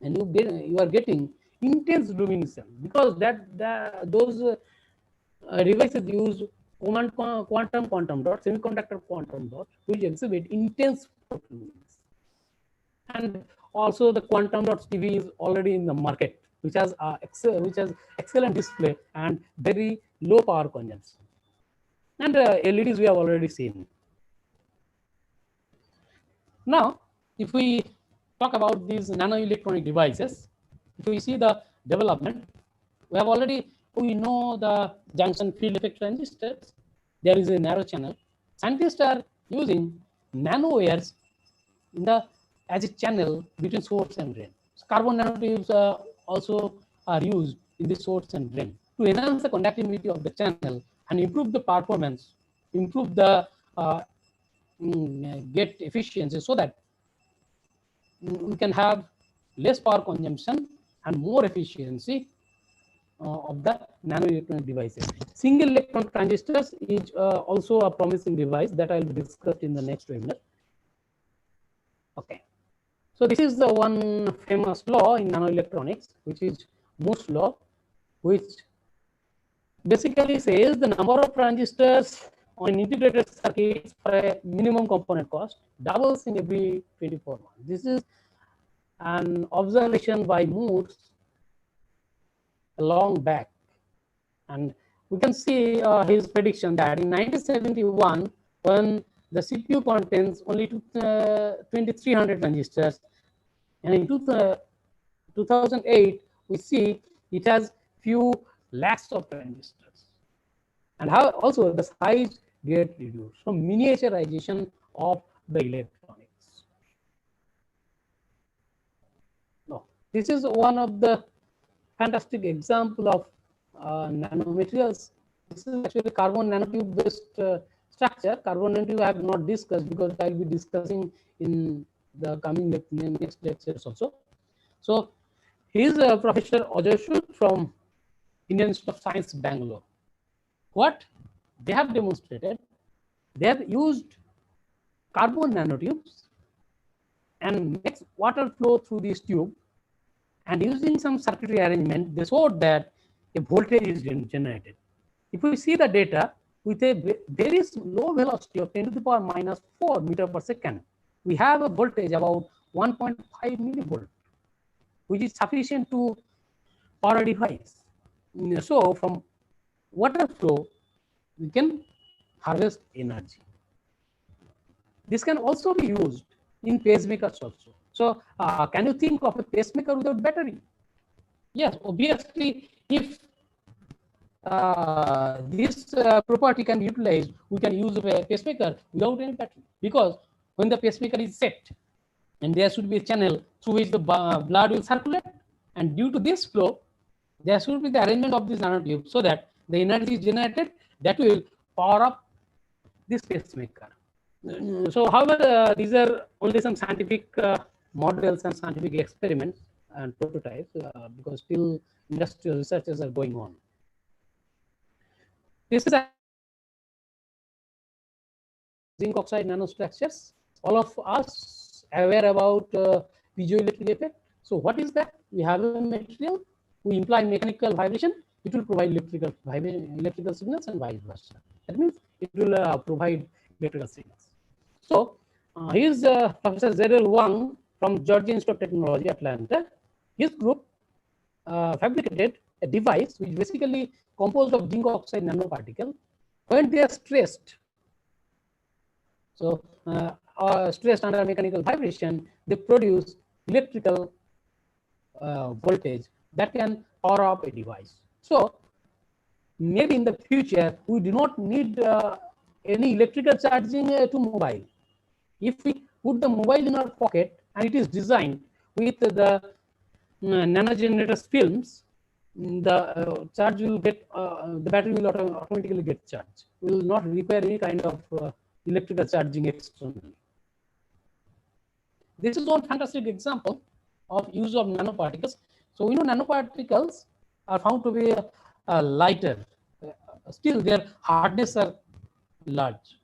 and you are getting intense luminescence, because those devices use quantum dot, semiconductor quantum dot, which exhibit intense photoluminescence. and also the quantum dots TV is already in the market, which has excellent display and very low power consumption. And LEDs we have already seen. Now, if we talk about these nano electronic devices, if we see the development, we know the junction field effect transistors. There is a narrow channel. Scientists are using nanowires in the as a channel between source and drain. So carbon nanotubes also are used in the source and drain to enhance the conductivity of the channel and improve the performance, improve the get efficiency, so that we can have less power consumption and more efficiency of the nano electronic devices. Single electron transistors is also a promising device that I will discuss in the next webinar. Okay. So this is the one famous law in nanoelectronics, which is Moore's law, which basically says the number of transistors on integrated circuits for a minimum component cost doubles in every 24 months. This is an observation by Moore a long back, and we can see his prediction that in 1971, when the CPU contains only 2300 transistors, and in 2008 we see it has few lakhs of transistors, and how also the size get reduced. So miniaturization of the electronics. No, this is one of the fantastic example of nanomaterials. This is actually carbon nanotube based structure. Carbon nanotube I have not discussed because I will be discussing in the coming next lectures also. So he is Professor Ajay Sood from Indian Institute of Science, Bangalore. What they have demonstrated, they have used carbon nanotubes and makes water flow through this tube, and using some circuitry arrangement, they showed that a voltage is generated. If we see the data with a very low velocity of 10 to the power minus 4 meter per second, we have a voltage about 1.5 millivolt, which is sufficient to power a device. So from water flow, we can harvest energy. This can also be used in pacemakers also. So can you think of a pacemaker without battery? Yes, obviously, if this property can be utilized, we can use a pacemaker without any battery, because when the pacemaker is set, and there should be a channel through which the blood will circulate, and due to this flow, there should be the arrangement of this nanotube so that the energy is generated that will power up this pacemaker. So, however, these are only some scientific models and scientific experiments and prototypes, because still industrial researches are going on. This is zinc oxide nanostructures. All of us aware about piezoelectric effect. So what is that? We have a material, we imply mechanical vibration, it will provide electrical signals and vice versa. That means it will provide electrical signals. So here's Professor Zerel Wang from Georgia Institute of Technology, Atlanta. His group fabricated a device which basically composed of zinc oxide nanoparticle. When they are stressed, so stressed under mechanical vibration, they produce electrical voltage that can power up a device. So maybe in the future, we do not need any electrical charging to mobile. If we put the mobile in our pocket and it is designed with the nanogenerators films, the charge will get, the battery will automatically get charged. We will not require any kind of electrical charging externally. This is one fantastic example of use of nanoparticles. So we know nanoparticles are found to be lighter. Still, their hardness are large.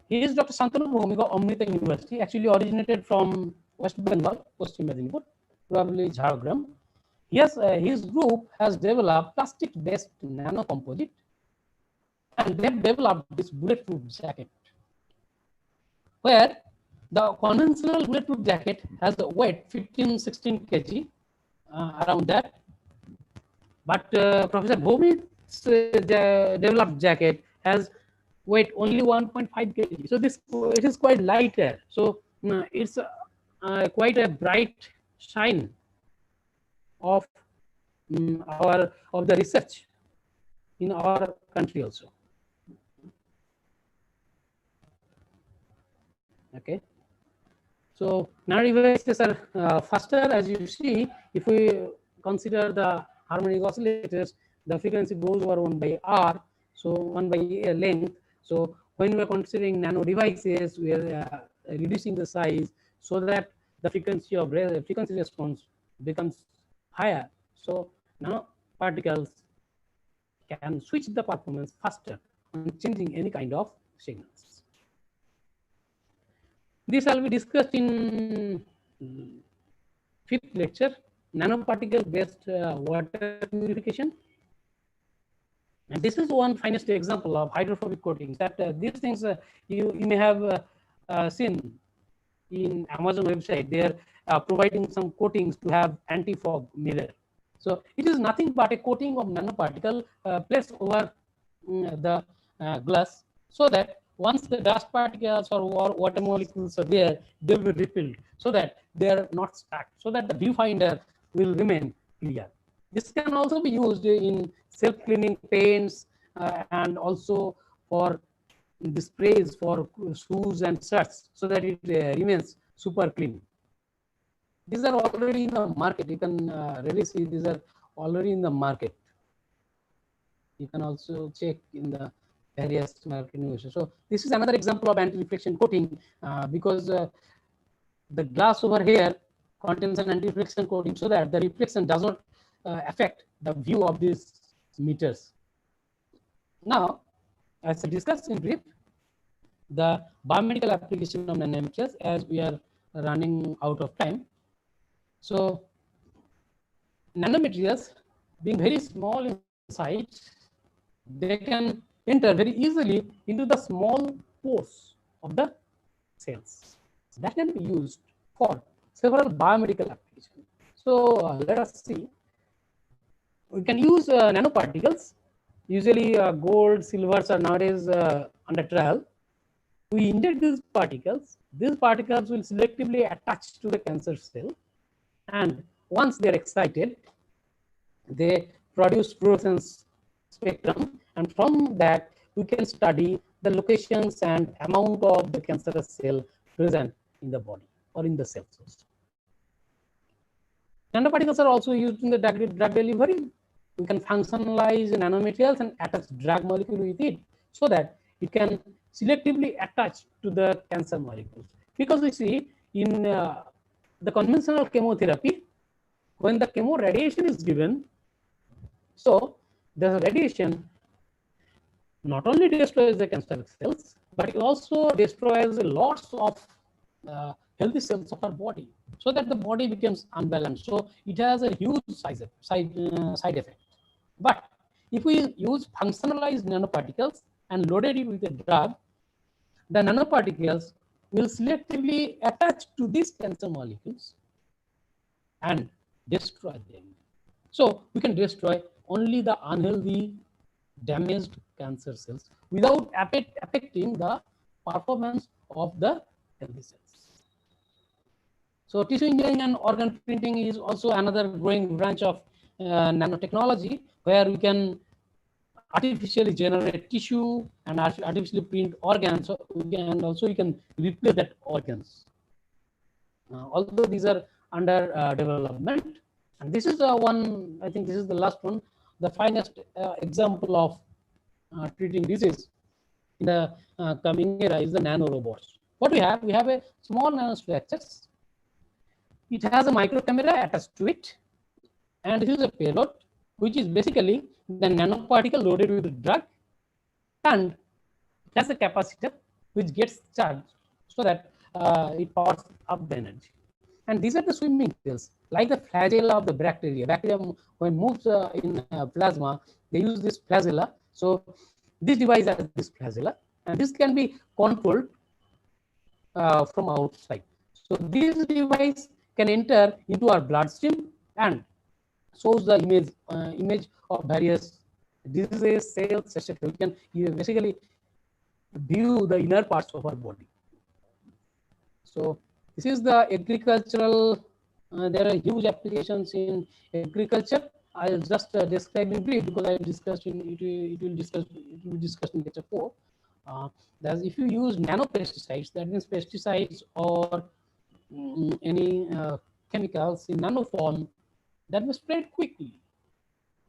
He is Dr. Shantanu Bhumika of Amrita University, actually originated from West Bengal, Paschim Medinipur, probably Jhargram. Yes, his group has developed plastic-based nanocomposite, and they have developed this bulletproof jacket, where The conventional bulletproof jacket has the weight 15-16 kg, around that. But Professor Bhowmi's developed jacket has weight only 1.5 kg. So this it is quite lighter. So it's quite a bright shine of the research in our country also. Okay. So nano devices are faster, as you see. If we consider the harmonic oscillators, the frequency goes over 1 by r, so 1 by length. So when we are considering nano devices, we are reducing the size so that the frequency of frequency response becomes higher. So nano particles can switch the performance faster on changing any kind of signals. This shall be discussed in fifth lecture, nanoparticle-based water purification. And this is one finest example of hydrophobic coatings that these things you may have seen in Amazon website. They are providing some coatings to have anti-fog mirror. So it is nothing but a coating of nanoparticle placed over the glass, so that once the dust particles or water molecules are there, they will be repelled so that they are not stuck, so that the viewfinder will remain clear. This can also be used in self-cleaning paints and also for the sprays for shoes and shirts, so that it remains super clean. These are already in the market. You can really see these are already in the market. You can also check in the various market news. So this is another example of anti-reflection coating because the glass over here contains an anti-reflection coating so that the reflection does not affect the view of these meters. Now, as I discussed in brief, the biomedical application of nanometers, as we are running out of time. So nanomaterials being very small in size, they can enter very easily into the small pores of the cells. That can be used for several biomedical applications. So let us see. We can use nanoparticles. Usually gold, silvers are nowadays under trial. We inject these particles will selectively attach to the cancer cell, and once they are excited, they produce fluorescence spectrum, and from that we can study the locations and amount of the cancerous cell present in the body or in the cell source. Nanoparticles are also used in the drug delivery. We can functionalize nanomaterials and attach drug molecule with it so that it can selectively attach to the cancer molecules. Because we see in the conventional chemotherapy, when the chemo radiation is given, so the radiation not only destroys the cancer cells, but it also destroys lots of healthy cells of our body, so that the body becomes unbalanced. So it has a huge side effect. But if we use functionalized nanoparticles and loaded it with a drug, the nanoparticles will selectively attach to these cancer molecules and destroy them. So we can destroy only the unhealthy, damaged cancer cells without affecting the performance of the healthy cells. So tissue engineering and organ printing is also another growing branch of nanotechnology, where we can artificially generate tissue and artificially print organs, and also we can replace that organs. Although these are under development, and this is one, I think this is the last one, the finest example of treating disease in the coming era is the nanorobots. What we have a small nanostructures. It has a micro camera attached to it, and this is a payload, which is basically the nanoparticle loaded with the drug, and it has a capacitor which gets charged so that it powers up the energy. And these are the swimming cells, like the flagella of the bacteria. Bacteria, when moves in plasma, they use this flagella. So this device has this flagella, and this can be controlled from outside. So this device can enter into our bloodstream and shows the image of various diseases, cells, etc. We can basically view the inner parts of our body. So this is the agricultural. There are huge applications in agriculture. I'll just describe in brief because I discussed in it will be discussed in lecture 4. That if you use nanopesticides, that means pesticides or any chemicals in nano form, that will spread quickly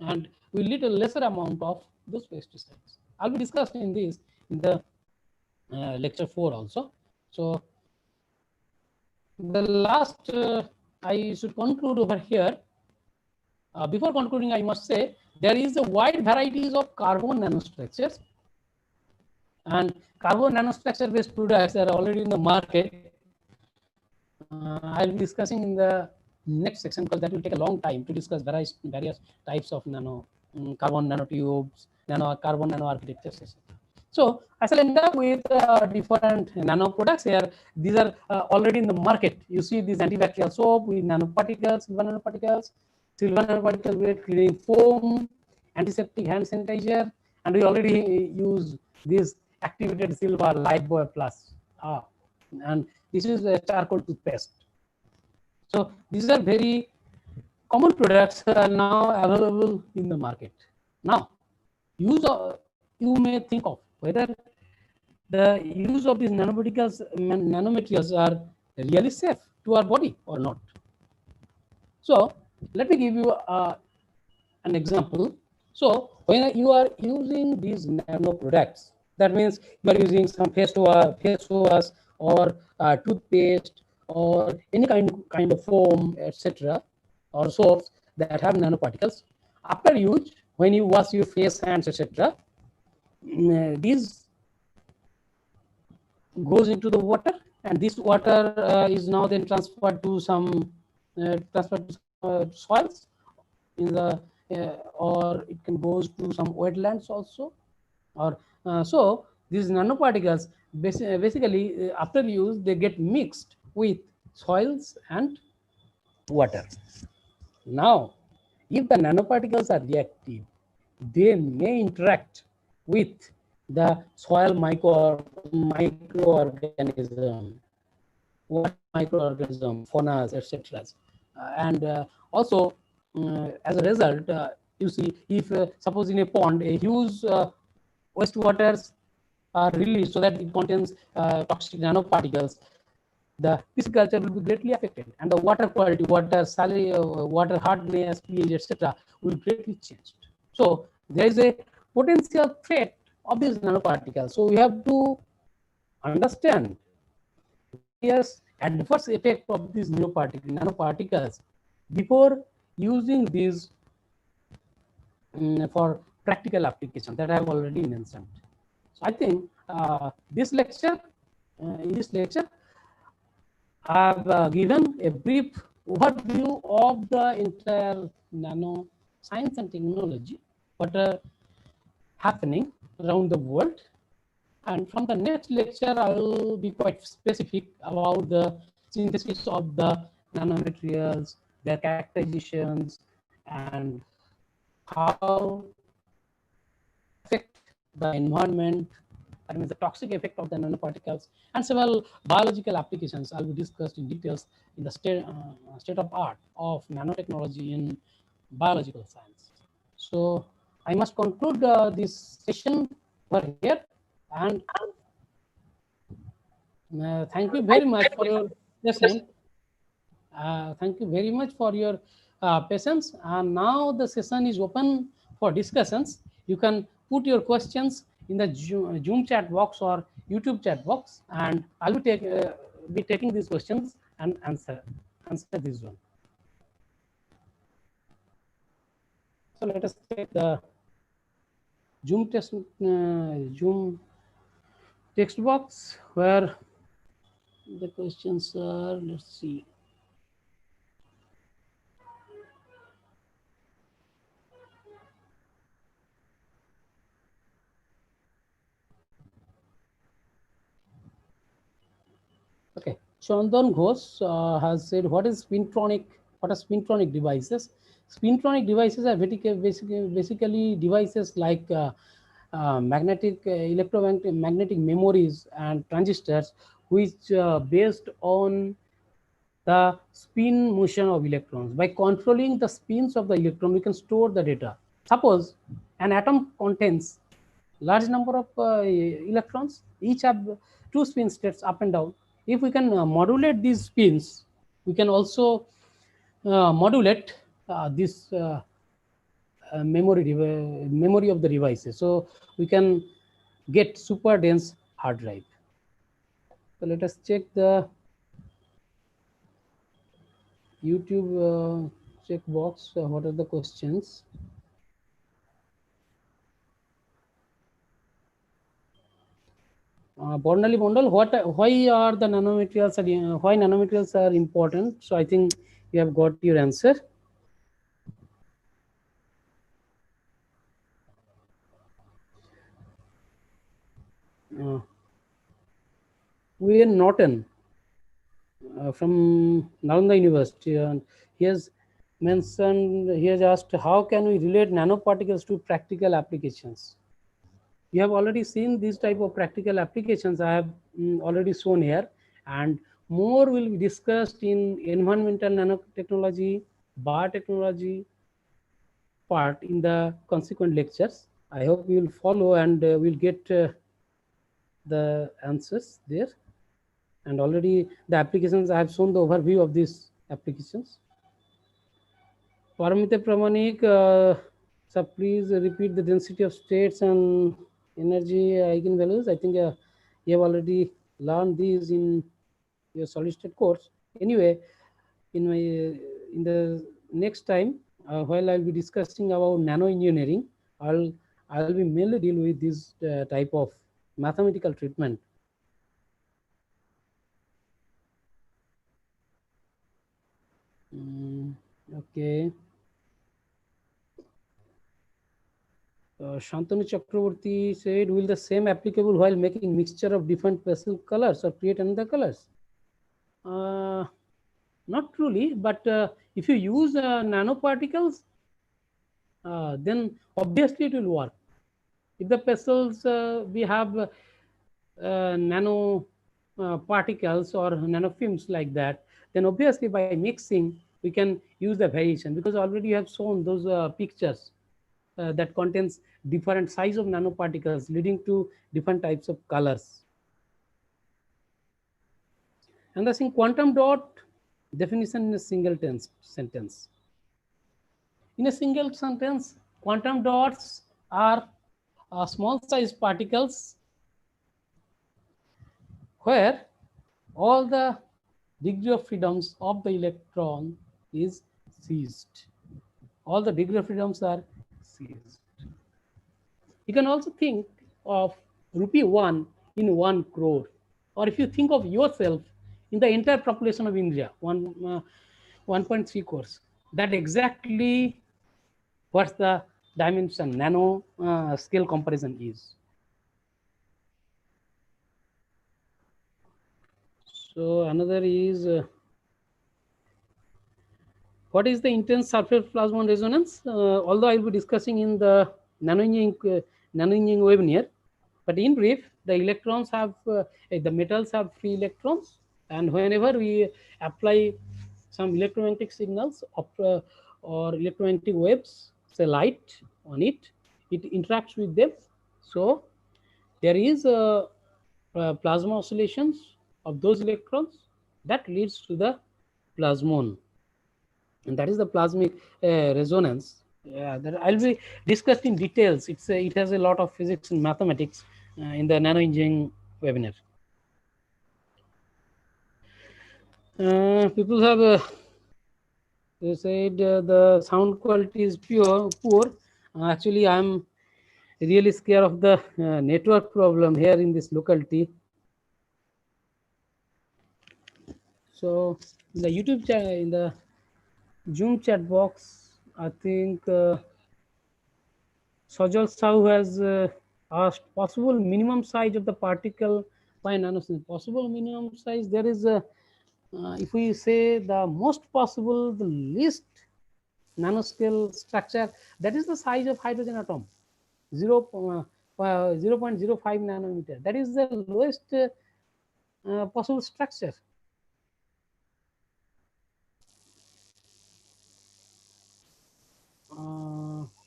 and will need a lesser amount of those pesticides. I'll be discussing this in the lecture 4 also. So the last I should conclude over here. Before concluding, I must say there is a wide varieties of carbon nanostructures, and carbon nanostructure based products are already in the market. I'll be discussing in the next section because that will take a long time to discuss various types of carbon nanotubes, carbon nano architectures, etc. So I shall end up with different nano products here. These are already in the market. You see these antibacterial soap with nanoparticles, silver nanoparticle with cleaning foam, antiseptic hand sanitizer, and we already use this activated silver Lifebuoy Plus. And this is a charcoal toothpaste. So these are very common products now available in the market. Now, you may think of whether the use of these nanomaterials are really safe to our body or not. So let me give you an example. So when you are using these nano products, that means you are using some face wash or toothpaste or any kind of foam, etc., or soaps that have nanoparticles. After use, when you wash your face, hands, etc., these goes into the water, and this water is now then transferred to some soils in the or it can goes to some wetlands also, or so these nanoparticles basically after use they get mixed with soils and water. Now if the nanoparticles are reactive, they may interact with the soil microorganism, water microorganism, faunas, etc. And also, as a result, you see, if suppose in a pond, a huge wastewaters are released so that it contains toxic nanoparticles, the pisciculture will be greatly affected, and the water quality, water hardness, pH, etc., will greatly change. So there is a potential threat of these nanoparticles. So we have to understand various adverse effect of these nanoparticles before using these for practical application that I have already mentioned. So I think in this lecture, I have given a brief overview of the entire nano science and technology, what are happening around the world. And from the next lecture, I will be quite specific about the synthesis of the nanomaterials, their characterizations, and how affect the environment, that means the toxic effect of the nanoparticles, and several biological applications will be discussed in details in the state of art of nanotechnology in biological science. So I must conclude this session over here, and thank you very much for your patience. Thank you very much for your patience. And now the session is open for discussions. You can put your questions in the Zoom chat box or YouTube chat box, and I will be taking these questions and answer this one. So let us take the Zoom text box where the questions are. Let's see. Chandan Ghosh has said, what is spintronic? What are spintronic devices? Spintronic devices are basically devices like magnetic electromagnetic memories and transistors, which based on the spin motion of electrons. By controlling the spins of the electron, we can store the data. Suppose an atom contains large number of electrons, each have two spin states up and down. If we can modulate these spins, we can also modulate this memory of the devices. So we can get super dense hard drive. So let us check the YouTube checkbox. What are the questions? Bondali Bondal, why are the nanomaterials why nanomaterials are important? So I think you have got your answer. Uh, William Norton from Nalanda University, and he has mentioned, he has asked, how can we relate nanoparticles to practical applications? You have already seen these type of practical applications I have already shown here, and more will be discussed in environmental nanotechnology, biotechnology part in the consequent lectures. I hope you will follow and we'll get the answers there. And already the applications, I have shown the overview of these applications. Paramita Pramanik, so please repeat the density of states and energy eigenvalues. I think you have already learned these in your solid state course. Anyway, in the next time, while I'll be discussing about nano engineering, I'll be mainly deal with this type of mathematical treatment. Okay. Shantanu Chakraborty said, will the same applicable while making mixture of different pastel colors or create another colors? Not truly, but if you use nanoparticles, then obviously it will work. If the pastels we have nano particles or nanofilms like that, then obviously by mixing we can use the variation, because already you have shown those pictures that contains different size of nanoparticles leading to different types of colors. And the thing, quantum dot definition in a single sentence. In a single sentence, quantum dots are small size particles where all the degree of freedoms of the electron is seized. All the degree of freedoms are seized. You can also think of rupee 1 in 1 crore. Or if you think of yourself in the entire population of India, 1.3 crores, that exactly what's the dimension nano scale comparison is. So another is what is the intense surface plasmon resonance? Although I'll be discussing in the nanoengineering webinar, but in brief, the electrons have the metals have free electrons, and whenever we apply some electromagnetic signals or electromagnetic waves, say light on it, it interacts with them. So there is plasma oscillations of those electrons that leads to the plasmon, and that is the plasmic resonance. That I'll be discussed in details. It has a lot of physics and mathematics in the nano engineering webinar. People have they said the sound quality is poor. Actually, I'm really scared of the network problem here in this locality. So in the YouTube chat, in the Zoom chat box, I think Sajal Sahu has asked possible minimum size of the particle by nanosecond. Possible minimum size, there is if we say the most possible, the least nanoscale structure, that is the size of hydrogen atom, 0.05 nanometer. That is the lowest possible structure.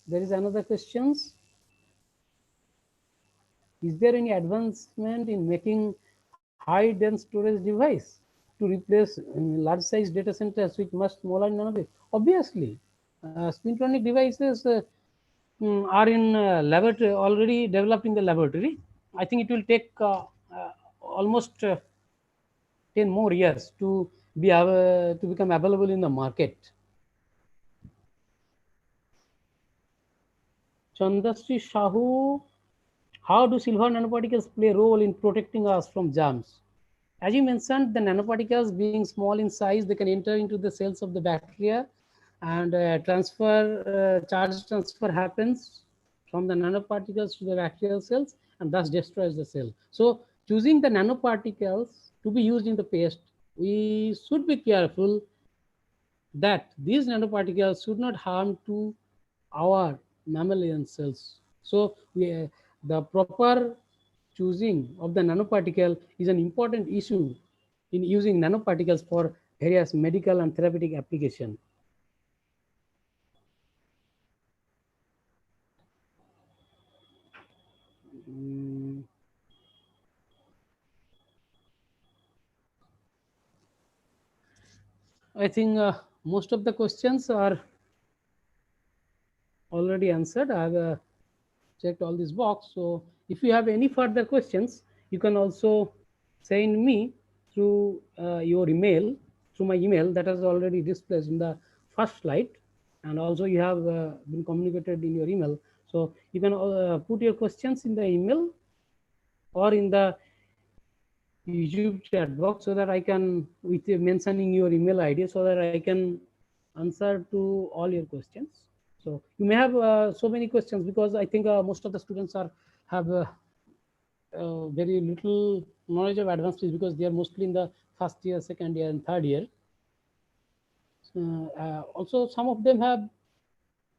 There is another questions. Is there any advancement in making high dense storage device to replace large size data centers with much smaller nanobit? Obviously, spintronic devices are in laboratory, already developed in the laboratory. I think it will take almost 10 more years to become available in the market. Chandasri Shahu, how do silver nanoparticles play a role in protecting us from germs? As you mentioned, the nanoparticles being small in size, they can enter into the cells of the bacteria, and charge transfer happens from the nanoparticles to the bacterial cells, and thus destroys the cell. So choosing the nanoparticles to be used in the paste, we should be careful that these nanoparticles should not harm to our mammalian cells. So the proper choosing of the nanoparticle is an important issue in using nanoparticles for various medical and therapeutic application. I think most of the questions are already answered. I have checked all this box. So if you have any further questions, you can also send me through your email, through my email that is already displayed in the first slide, and also you have been communicated in your email. So you can put your questions in the email or in the YouTube chat box, so that I can, with mentioning your email ID, so that I can answer to all your questions. So you may have so many questions, because I think most of the students have very little knowledge of advanced physics, because they are mostly in the first year, second year, and third year. Also, some of them have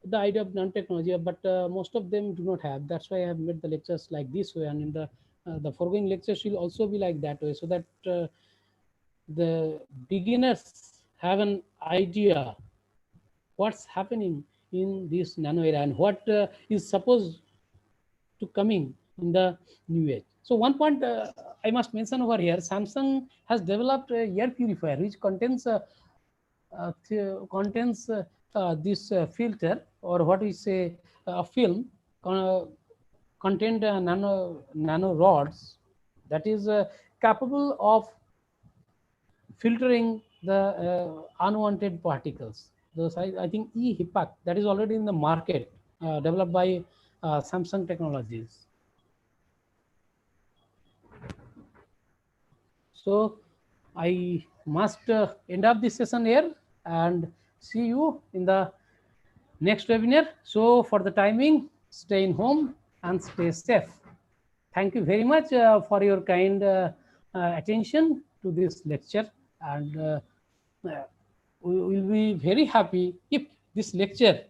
the idea of nanotechnology, but most of them do not have. That's why I have made the lectures like this way, and in the foregoing lectures will also be like that way, so that the beginners have an idea what's happening in this nano era and what is supposed to coming in the new age. So one point I must mention over here, Samsung has developed a air purifier which contains this filter, or what we say a film contained nano rods that is capable of filtering the unwanted particles. Those I think eHIPAC, that is already in the market, developed by Samsung Technologies. So I must end up this session here, and see you in the next webinar. So for the timing, stay in home and stay safe. Thank you very much for your kind attention to this lecture, and we will be very happy if this lecture,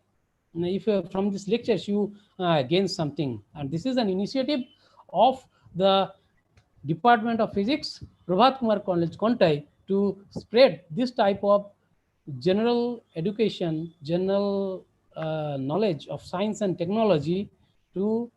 if from this lectures you gain something. And this is an initiative of the Department of Physics, Prabhat Kumar College, Kontai, to spread this type of general education, general knowledge of science and technology to